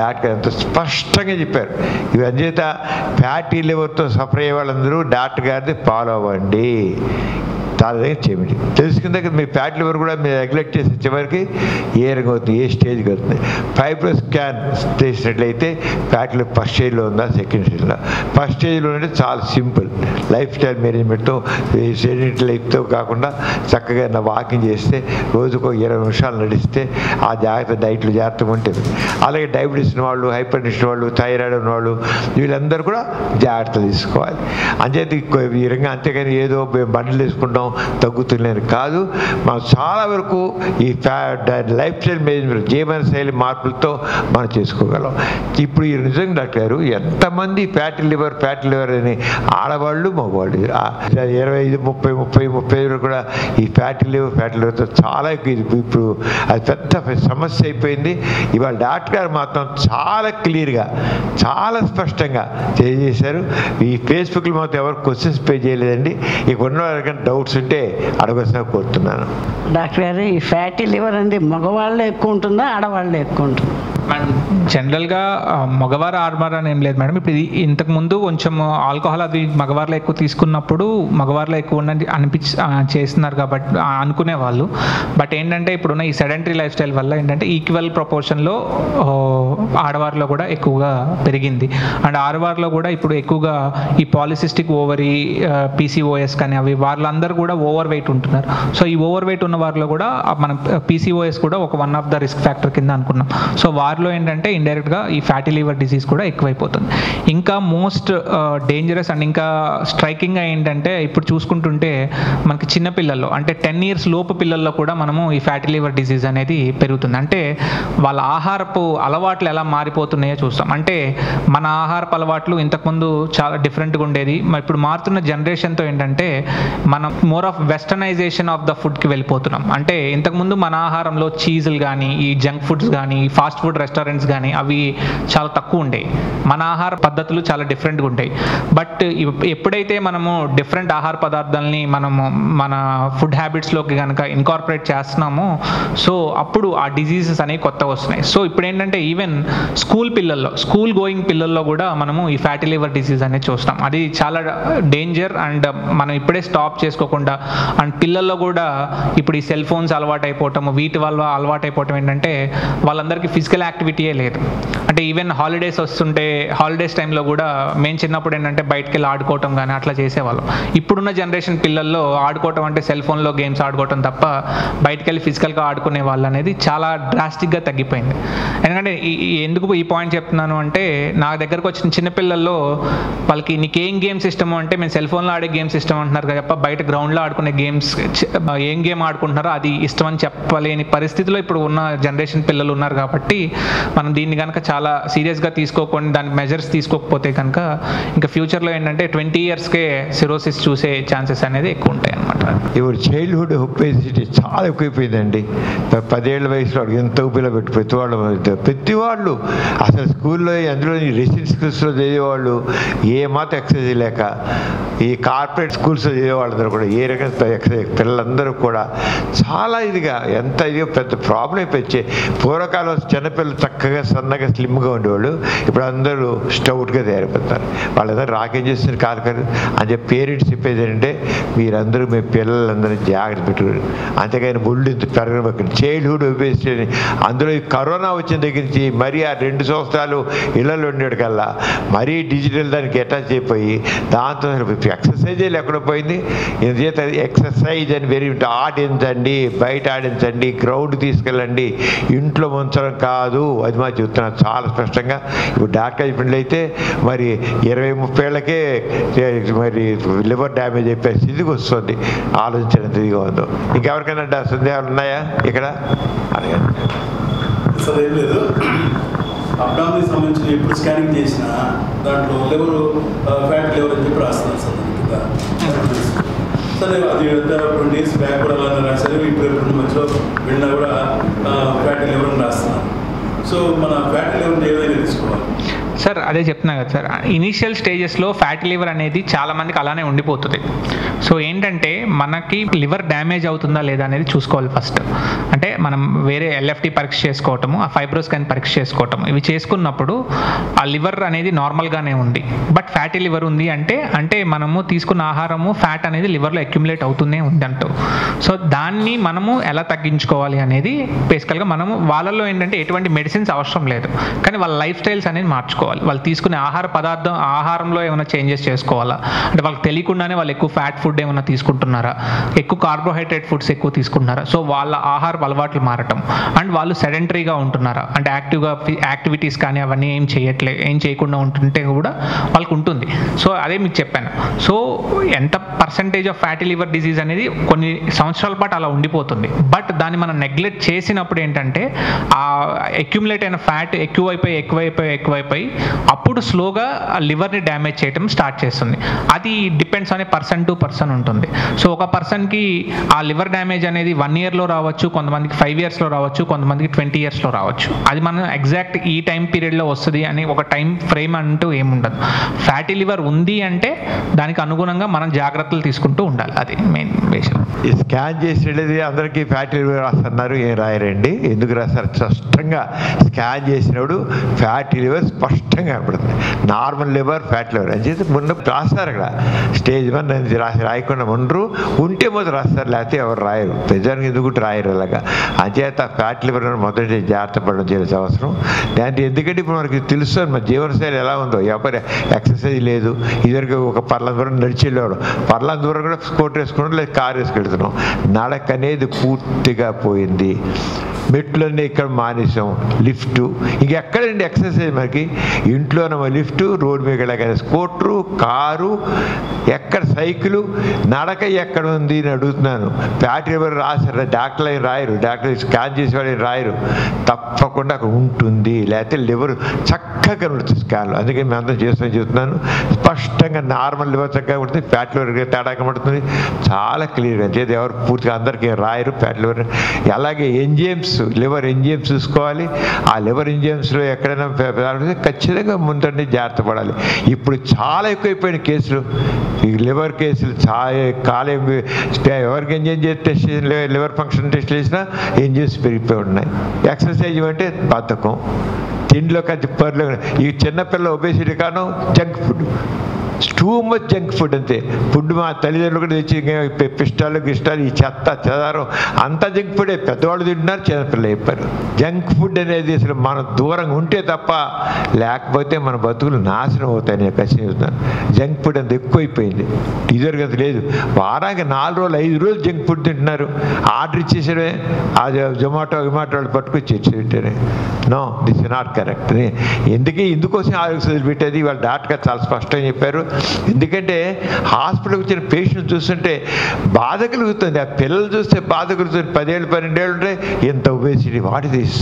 డాక్టర్ ఎంతో స్పష్టంగా చెప్పారు. ఇవన్నీ చేత ఫ్యాటీ లివర్తో సఫర్ అయ్యే వాళ్ళందరూ డాక్టర్ గారిని ఫాలో అవ్వండి. చాలా దగ్గర చేయమండి. తెలుసుకున్న దగ్గర మీ ఫ్యాటీ లివర్ కూడా మీరు రెగ్యులేట్ చేసే చివరికి ఏ రంగం అవుతుంది, ఏ స్టేజ్కి అవుతుంది. ఫైబ్రో స్కాన్ చేసినట్లయితే ఫ్యాటీ లివర్ ఫస్ట్ స్టేజ్లో ఉందా, సెకండ్ స్టేజ్లో. ఫస్ట్ స్టేజ్లో అంటే చాలా సింపుల్ లైఫ్ స్టైల్ మేనేజ్మెంట్తో, సెడెంటరీ లైఫ్తో కాకుండా చక్కగా వాకింగ్ చేస్తే, రోజుకు 20 నిమిషాలు నడిస్తే, ఆ డైట్లు జాగ్రత్తగా ఉంటుంది. అలాగే డయాబెటీస్ ఉన్నవాళ్ళు, హైపర్ టెన్షన్ వాళ్ళు, థైరాయిడ్ ఉన్నవాళ్ళు వీళ్ళందరూ కూడా జాగ్రత్తలు తీసుకోవాలి. అంచేది ఈ రంగం. అంతేగాని ఏదో బండ్లు వేసుకుంటాం తగ్గుతులేదు కాదు. మనం చాలా వరకు ఈ లైఫ్ స్టైల్ మేనేజ్మెంట్, జీవన శైలి మార్పులతో మనం చేసుకోగలం. ఇప్పుడు ఈ నిజంగా డాక్టర్ గారు ఎంతమంది ఫ్యాటీ లివర్ అని ఆడవాళ్ళు, మగవాళ్ళు 25, 30 కూడా ఈ ఫ్యాటీ లివర్తో చాలా ఇప్పుడు అది పెద్ద సమస్య అయిపోయింది. ఇవాళ డాక్టర్ గారు మాత్రం చాలా క్లియర్గా, చాలా స్పష్టంగా తెలియజేశారు. ఈ ఫేస్బుక్లో మాత్రం ఎవరు క్వశ్చన్స్ పే చేయలేదండి. ఇక ఉన్న వాళ్ళకన్నా డౌట్స్ ఉంటే అడగవలసిన కోరుతున్నాను. డాక్టర్ గారు, ఈ ఫ్యాటీ లివర్ అనేది మగవాళ్ళే ఎక్కువ ఉంటుందా, ఆడవాళ్ళే ఎక్కువ ఉంటుంది? మేడం జనరల్గా మగవారు ఆడవారు అని ఏం లేదు మేడం. ఇప్పుడు ఇది ఇంతకుముందు కొంచెం ఆల్కహాల్ అది మగవారిలో ఎక్కువ తీసుకున్నప్పుడు మగవారిలో ఎక్కువ ఉన్నది చేస్తున్నారు కాబట్టి అనుకునేవాళ్ళు. బట్ ఏంటంటే ఇప్పుడున్న ఈ సెడెంటరీ లైఫ్ స్టైల్ వల్ల ఏంటంటే ఈక్వల్ ప్రపోర్షన్లో ఆడవారిలో కూడా ఎక్కువగా పెరిగింది. అండ్ ఆడవారిలో కూడా ఇప్పుడు ఎక్కువగా ఈ పాలిసిస్టిక్ ఓవరీ, పీసీఓఎస్ కానీ అవి వాళ్ళందరూ కూడా ఓవర్ వెయిట్ ఉంటున్నారు. సో ఈ ఓవర్ వెయిట్ ఉన్న వారిలో కూడా మనం పీసీఓఎస్ కూడా ఒక one of the risk factor కింద అనుకున్నాం. సో వారిలో ఏంటంటే ఇండైరెక్ట్గా ఈ ఫ్యాటీ లివర్ డిసీజ్ కూడా ఎక్కువైపోతుంది. ఇంకా మోస్ట్ డేంజరస్ అండ్ ఇంకా స్ట్రైకింగ్గా ఏంటంటే ఇప్పుడు చూసుకుంటుంటే మనకి చిన్న పిల్లల్లో అంటే 10 years లోపు పిల్లల్లో కూడా మనము ఈ ఫ్యాటీ లివర్ డిసీజ్ అనేది పెరుగుతుంది. అంటే వాళ్ళ ఆహారపు అలవాట్లు ఎలా మారిపోతున్నాయో చూస్తాం. అంటే మన ఆహారపు అలవాట్లు ఇంతకుముందు చాలా డిఫరెంట్గా ఉండేది. ఇప్పుడు మారుతున్న జనరేషన్తో ఏంటంటే మనం more of westernisation of the ఫుడ్కి వెళ్ళిపోతున్నాం. అంటే ఇంతకుముందు మన ఆహారంలో చీజులు కానీ, ఈ జంక్ ఫుడ్స్ కానీ, ఫాస్ట్ ఫుడ్ రెస్టారెంట్స్ కానీ అవి చాలా తక్కువ ఉండేవి. మన ఆహార పద్ధతులు చాలా డిఫరెంట్గా ఉంటాయి. బట్ ఎప్పుడైతే మనము డిఫరెంట్ ఆహార పదార్థాలని మనము మన ఫుడ్ హ్యాబిట్స్లోకి కనుక ఇన్కార్పొరేట్ చేస్తున్నామో సో అప్పుడు ఆ డిజీజెస్ అనేవి కొత్తగా వస్తున్నాయి. సో ఇప్పుడు ఏంటంటే ఈవెన్ స్కూల్ గోయింగ్ పిల్లల్లో కూడా మనము ఈ ఫ్యాటీ లివర్ డిసీజ్ అనేది చూస్తాం. అది చాలా డేంజర్ అండ్ మనం ఇప్పుడే స్టాప్ చేసుకోకుండా అండ్ పిల్లల్లో కూడా ఇప్పుడు ఈ సెల్ ఫోన్స్ అలవాటు అయిపోవటం, వీటి వల్ల అలవాటు అయిపోవటం ఏంటంటే వాళ్ళందరికీ ఫిజికల్ యాక్టివిటీయే లేదు. అంటే ఈవెన్ హాలిడేస్ వస్తుంటే హాలిడేస్ టైంలో కూడా మేము చిన్నప్పుడు ఏంటంటే బయటకు వెళ్ళి ఆడుకోవటం కానీ అట్లా చేసేవాళ్ళం. ఇప్పుడున్న జనరేషన్ పిల్లల్లో ఆడుకోవటం అంటే సెల్ ఫోన్లో గేమ్స్ ఆడుకోవటం తప్ప బయటకు వెళ్ళి ఫిజికల్గా ఆడుకునే వాళ్ళు అనేది చాలా డ్రాస్టిక్గా తగ్గిపోయింది. ఎందుకంటే ఎందుకు ఈ పాయింట్ చెప్తున్నాను అంటే, నా దగ్గరకు వచ్చిన చిన్నపిల్లల్లో వాళ్ళకి నీకేం గేమ్స్ ఇష్టమో అంటే మేము సెల్ ఫోన్లో ఆడే గేమ్స్ ఇష్టం అంటున్నారు తప్ప బయట గ్రౌండ్లో ఆడుకునే గేమ్స్ ఏం గేమ్ ఆడుకుంటున్నారో అది ఇష్టం అని చెప్పలేని పరిస్థితిలో ఇప్పుడు ఉన్న జనరేషన్ పిల్లలు ఉన్నారు. కాబట్టి మనం దీన్ని కనుక చాలా సీరియస్గా తీసుకోకుండా దాని మెజర్స్ తీసుకోకపోతే కనుక ఇంకా ఫ్యూచర్లో ఏంటంటే 20 yearsకే సిరోసిస్ చూసే ఛాన్సెస్ అనేది ఎక్కువ ఉంటాయి అన్నమాట. ఇప్పుడు చైల్డ్హుడ్ ఒబేసిటీ చాలా ఎక్కువైపోయిందండి. 10 ఏళ్ల వయసులో ఎంత ఉబ్బిలో పెట్టి ప్రతివాళ్ళు అసలు స్కూల్లో అందులో రెసిడెన్షియల్ స్కూల్స్లో చదివేవాళ్ళు ఏమాత్రం ఎక్సర్సైజ్ లేక, ఈ కార్పొరేట్ స్కూల్స్లో చదివేవాళ్ళందరూ కూడా ఏ రకంగా ఎక్సర్సైజ్, పిల్లలందరూ కూడా చాలా ఇదిగా ఎంత ఇదిగా పెద్ద ప్రాబ్లం అయిపోయి, పూర్వకాలం చిన్నపిల్లలు చక్కగా సన్నగా స్లిమ్గా ఉండేవాళ్ళు, ఇప్పుడు అందరూ స్టౌట్గా తయారైపోతారు. వాళ్ళందరూ రాకేం చేస్తున్నారు కాదు అని చెప్పి పేరెంట్స్ చెప్పేది ఏంటంటే మీరందరూ మీ పిల్లలందరూ జాగ్రత్త పెట్టుకోరు, అంతేగాని ఒళ్ళు ఇంత పెరగబెట్టండి. చైల్డ్హుడ్ ఒబేసిటీ అందులో ఈ కరోనా వచ్చిన దగ్గర నుంచి మరీ ఆ 2 సంవత్సరాలు ఇళ్లలో ఉండేడు కల్లా మరీ డిజిటల్ దానికి అటాచ్ అయిపోయి దాంతో ఎక్సర్సైజే లేకుండా పోయింది. ఎందుచేత ఎక్సర్సైజ్ అని వెరీ ఆడించండి, బయట ఆడించండి, గ్రౌండ్ తీసుకెళ్ళండి, ఇంట్లో ఉంచడం కాదు. అది మా చెప్తున్నాను చాలా స్పష్టంగా. ఇప్పుడు డాక్టర్ చెప్పినట్లు అయితే మరి 20-30 ఏళ్ళకే మరి లివర్ డ్యామేజ్ అయిపోయే స్థితికి వస్తుంది. ఆలోచించడం ఇదిగా ఉందో. ఇంకెవరికైనా సందేహాలు ఉన్నాయా ఇక్కడ అడగండి. సార్ ఏం లేదు, అబ్డామిన్ సంబంధించిన ఎప్పుడు స్కానింగ్ చేసినా దాంట్లో లివర్ ఫ్యాట్ లివర్ అని చెప్పి రాస్తున్నారు సార్. సరే అది 20 days బ్యాక్ కూడా అలా రాశారు, ఇప్పుడు మధ్యలో వెళ్ళినా కూడా ఫ్యాట్ లివర్ అని రాస్తున్నారు. సో మన ఫ్యాట్ లివర్ ఏ విధంగా తీసుకోవాలి సార్? అదే చెప్తున్నా కదా సార్, ఇనీషియల్ స్టేజెస్లో ఫ్యాటీ లివర్ అనేది చాలా మందికి అలానే ఉండిపోతుంది. సో ఏంటంటే మనకి లివర్ డ్యామేజ్ అవుతుందా లేదా అనేది చూసుకోవాలి ఫస్ట్. అంటే మనం వేరే LFT పరీక్ష చేసుకోవటము, ఆ ఫైబ్రోస్కాన్ పరీక్ష చేసుకోవటం, ఇవి చేసుకున్నప్పుడు ఆ లివర్ అనేది నార్మల్గానే ఉంది, బట్ ఫ్యాటీ లివర్ ఉంది అంటే మనము తీసుకున్న ఆహారము ఫ్యాట్ అనేది లివర్లో అక్యుములేట్ అవుతూనే ఉంది అంటూ. సో దాన్ని మనము ఎలా తగ్గించుకోవాలి అనేది బేసికల్గా మనము వాళ్ళలో ఏంటంటే ఎటువంటి మెడిసిన్స్ అవసరం లేదు, కానీ వాళ్ళ లైఫ్ స్టైల్స్ అనేది మార్చుకోవాలి. వాళ్ళు తీసుకునే ఆహారంలో ఏమైనా చేంజెస్ చేసుకోవాలా, అంటే వాళ్ళకి తెలియకుండానే వాళ్ళు ఎక్కువ ఫ్యాట్ ఫుడ్ ఏమైనా తీసుకుంటున్నారా, ఎక్కువ కార్బోహైడ్రేట్ ఫుడ్స్ ఎక్కువ తీసుకుంటున్నారా, సో వాళ్ళ ఆహార అలవాట్లు మారటం, అండ్ వాళ్ళు సెడెంటరీగా ఉంటున్నారా, అంటే యాక్టివిటీస్ కానీ అవన్నీ ఏం చేయకుండా ఉంటుంటే కూడా వాళ్ళకి ఉంటుంది. సో అదే మీకు చెప్పాను. సో ఎంత percentage of fatty liver disease అనేది కొన్ని సంవత్సరాల పాటు అలా ఉండిపోతుంది, బట్ దాన్ని మనం నెగ్లెక్ట్ చేసినప్పుడు ఏంటంటే ఆ అక్యుములేట్ అయిన ఫ్యాట్ ఎక్కువైపోయి అప్పుడు స్లోగా లివర్ని డ్యామేజ్ చేయడం స్టార్ట్ చేస్తుంది. అది డిపెండ్స్ అనే పర్సన్ టు పర్సన్ ఉంటుంది. సో ఒక పర్సన్కి ఆ లివర్ డ్యామేజ్ అనేది 1 yearలో రావచ్చు, కొంతమందికి 5 yearsలో రావచ్చు, కొంతమందికి 20 yearsలో రావచ్చు. అది మనం ఎగ్జాక్ట్ ఈ టైం పీరియడ్లో వస్తుంది అని ఒక టైం ఫ్రేమ్ అంటూ ఏముండదు. ఫ్యాటీ లివర్ ఉంది అంటే దానికి అనుగుణంగా మనం జాగ్రత్తలు తీసుకుంటూ ఉండాలి. అది మెయిన్ విషయం. ఈ స్కాన్ చేసేది అందరికీ ఫ్యాటీ లివర్ రాస్తున్నారు, ఏం రాయరండి. ఎందుకు రాస్తారు? స్పష్టంగా స్కాన్ చేసినప్పుడు ఫ్యాటీ లివర్ స్పష్టంగా కనపడుతుంది. నార్మల్ లివర్, ఫ్యాట్ లివర్ అని చెప్పి ముందు రాస్తారు. అక్కడ స్టేజ్ 1 రాయకుండా ఉండరు, ఉంటే మొదలు రాస్తారు, లేకపోతే ఎవరు రాయరు. ప్రజానికి ఎందుకు రాయరు అలాగా. అంచేత ఫ్యాట్ లివర్ మొదటి జాగ్రత్త పడడం చేయాల్సిన అవసరం. దాంట్లో ఎందుకంటే ఇప్పుడు మనకి తెలుస్తుంది మన జీవనశైలి ఎలా ఉందో. ఎవరి ఎక్సర్సైజ్ లేదు, ఇదివరకు ఒక పర్లాంత దూరం నడిచి వెళ్ళేవాడు, పర్లాంత దూరం కూడా స్కూటర్ వేసుకున్నాడు, లేదా కారు వేసుకెళ్తున్నాం. నడక అనేది పూర్తిగా పోయింది. మెట్లన్నీ ఇక్కడ మానేసాం, లిఫ్ట్ ఇంకెక్కడండి ఎక్సర్సైజ్ మనకి? ఇంట్లోనేమో లిఫ్ట్, రోడ్డు మీద వెళ్ళగానే స్కూటరు, కారు, ఎక్కడ సైకిలు, నడక ఎక్కడ ఉంది అని అడుగుతున్నాను. ఫ్యాట్ లివర్ రాశారు, డాక్టర్లు అయిన రాయరు, డాక్టర్ స్కాన్ చేసేవాళ్ళు రాయరు. తప్పకుండా అక్కడ ఉంటుంది, లేకపోతే లివర్ చక్కగా కనబడుతుంది స్కాన్లో. అందుకే మేము అందరం చేస్తామని చెప్తున్నాను. స్పష్టంగా నార్మల్ లివర్ చక్కగా ఉంటుంది, ఫ్యాట్ లివర్ తేడా కనబడుతుంది, చాలా క్లియర్గా. చేతి ఎవరు పూర్తిగా అందరికీ రాయరు ఫ్యాట్ లివర్. అలాగే ఎంజైమ్స్, లివర్ ఎంజైమ్స్ చూసుకోవాలి. ఆ లివర్ ఎంజైమ్స్లో ఎక్కడైనా ఖచ్చితంగా ముందండి జాగ్రత్త పడాలి. ఇప్పుడు చాలా ఎక్కువైపోయిన కేసులు, ఈ లివర్ కేసులు కాలేం. ఎవరికి ఎంజైమ్ టెస్ట్ చేసిన, లివర్ ఫంక్షన్ టెస్ట్ చేసినా ఎంజైమ్స్ పెరిగిపోయి ఉన్నాయి. ఎక్సర్సైజ్ అంటే బద్ధకం, తిండిలో కంచి పర్లు. ఈ చిన్నపిల్లల ఒబేసిటీ కారణం junk food. Too much junk food అంతే. ఫుడ్ మా తల్లిదండ్రులు కూడా తెచ్చి పిష్టాలు గిష్టాలు ఈ చెత్త చెదారం అంతా జంక్ ఫుడే. పెద్దవాళ్ళు తింటున్నారు, చిన్నపిల్లలు అయిపోయారు. జంక్ ఫుడ్ అనేది అసలు మనం దూరంగా ఉంటే తప్ప, లేకపోతే మన బతుకులు నాశనం అవుతాయి. నేను ఖచ్చితంగా చెప్తాను. జంక్ ఫుడ్ అంత ఎక్కువైపోయింది. ఇదివరకు లేదు. వారానికి 4 రోజులు 5 రోజులు జంక్ ఫుడ్ తింటున్నారు. ఆర్డర్ ఇచ్చేసరే అది జొమాటో వాళ్ళు పట్టుకొచ్చి ఇచ్చేటనే. No, this is not correct. ఎందుకోసం ఆరోగ్య పెట్టేది వాళ్ళు డాక్టర్ చాలా స్పష్టంగా చెప్పారు. ఎందుకంటే హాస్పిటల్కి వచ్చిన పేషెంట్ చూస్తుంటే బాధ కలుగుతుంది. ఆ పిల్లలు చూస్తే బాధ కలుగుతుంది. 10 ఏళ్ళు 12 ఏళ్ళు ఉంటే ఎంత ఒబేసిటీ, వాట్ ఇస్ దిస్.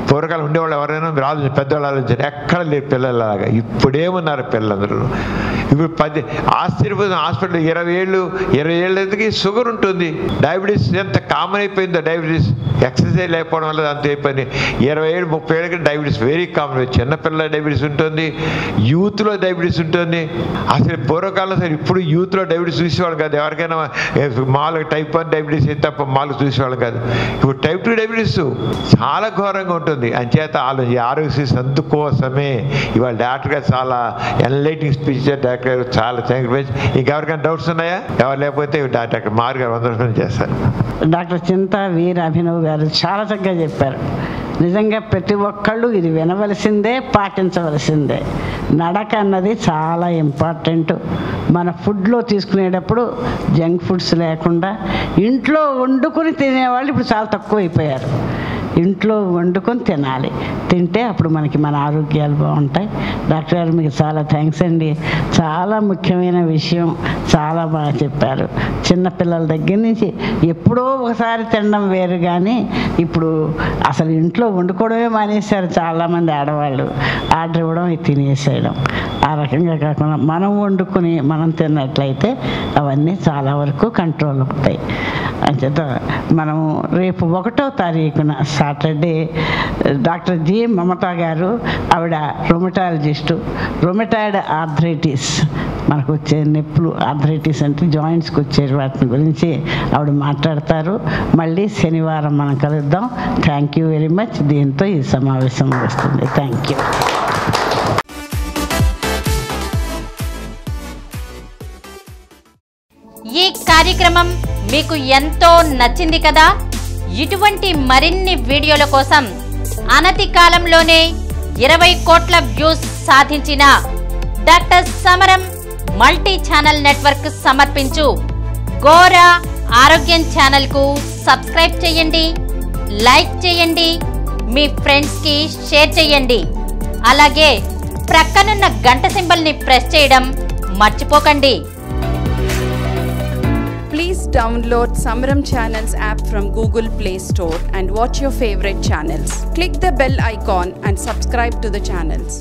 పూర్వకాలం ఉండేవాళ్ళు ఎవరైనా రాదు, పెద్దవాళ్ళు ఆలోచించారు. ఎక్కడ లేరు పిల్లలలాగా. ఇప్పుడేమున్నారు పిల్లలందరూ. ఇప్పుడు ఆశ్చర్యపోతుంది. హాస్పిటల్ 20 ఏళ్ళకి షుగర్ ఉంటుంది. డయాబెటీస్ ఎంత కామన్ అయిపోయిందో. డయాబెటీస్ ఎక్సర్సైజ్ లేకపోవడం వల్ల అంత అయిపోయింది. 20 ఏళ్ళు 30 ఏళ్ళకి డయాబెటీస్ వెరీ కామన్. చిన్నపిల్లల డయాబెటీస్ ఉంటుంది, యూత్లో డయాబెటీస్ ఉంటుంది. అసలు పూర్వకాలం సరే ఇప్పుడు యూత్లో డయాబెటీస్ చూసేవాళ్ళు కాదు. ఎవరికైనా మామూలుగా టైప్ 1 డయాబెటీస్ అయితే తప్ప మామూలుగా చూసేవాళ్ళు కాదు. ఇప్పుడు టైప్ 2 డయాబెటీస్ చాలా ఘోరంగా ఉంటుంది. అంచేత ఆరోగ్య అందుకోసమే ఇవాళ డాక్టర్ గారు చాలా ఎన్లైటింగ్ స్పీచ్ డాక్టర్ గారు చాలా థ్యాంక్ యూ. ఇంకెవరికైనా డౌట్స్ ఉన్నాయా? ఎవరు లేకపోతే డాక్టర్ మారు గారు 100% చేస్తారు. డాక్టర్ చింతా వీర అభినవ్ గారు చాలా చక్కగా చెప్పారు. నిజంగా ప్రతి ఒక్కళ్ళు ఇది వినవలసిందే, పాటించవలసిందే. నడక అన్నది చాలా ఇంపార్టెంట్. మన ఫుడ్లో తీసుకునేటప్పుడు జంక్ ఫుడ్స్ లేకుండా ఇంట్లో వండుకొని తినేవాళ్ళు ఇప్పుడు చాలా తక్కువ అయిపోయారు. ఇంట్లో వండుకొని తినాలి. తింటే అప్పుడు మన ఆరోగ్యాలు బాగుంటాయి. డాక్టర్ గారు మీకు చాలా థ్యాంక్స్ అండి. చాలా ముఖ్యమైన విషయం చాలా బాగా చెప్పారు. చిన్నపిల్లల దగ్గర నుంచి ఎప్పుడో ఒకసారి తినడం వేరు, కానీ ఇప్పుడు అసలు ఇంట్లో వండుకోవడమే మానేశారు చాలామంది ఆడవాళ్ళు. ఆర్డర్ ఇవ్వడం, తినేసేయడం. ఆ రకంగా కాకుండా మనం వండుకొని మనం తిన్నట్లయితే అవన్నీ చాలా వరకు కంట్రోల్ అవుతాయి. అంచేత మనము రేపు 1వ తారీఖున సాటర్డే డాక్టర్ జి మమతా గారు, ఆవిడ రొమటాలజిస్టు, రొమటాయిడ్ ఆర్థరైటిస్, మనకు వచ్చే నొప్పులు, ఆర్థరైటిస్ అంటే జాయింట్స్కి వచ్చే వాటి గురించి ఆవిడ మాట్లాడతారు. మళ్ళీ శనివారం మనం కలుద్దాం. Thank you very much. దీంతో ఈ సమావేశం వస్తుంది. Thank you. ఈ కార్యక్రమం మీకు ఎంతో నచ్చింది కదా? ఇటువంటి మరిన్ని వీడియోల కోసం అనతి కాలంలోనే 20 కోట్ల వ్యూస్ సాధించిన డాక్టర్ సమరం మల్టీ ఛానల్ నెట్వర్క్ సమర్పించు గోరా ఆరోగ్యం ఛానల్ కు సబ్స్క్రైబ్ చేయండి, లైక్ చేయండి, మీ ఫ్రెండ్స్ కి షేర్ చేయండి. అలాగే ప్రక్కనున్న గంట సింబల్ ని ప్రెస్ చేయడం మర్చిపోకండి. Please download Samaram Channels app from Google Play Store and watch your favorite channels. Click the bell icon and subscribe to the channels.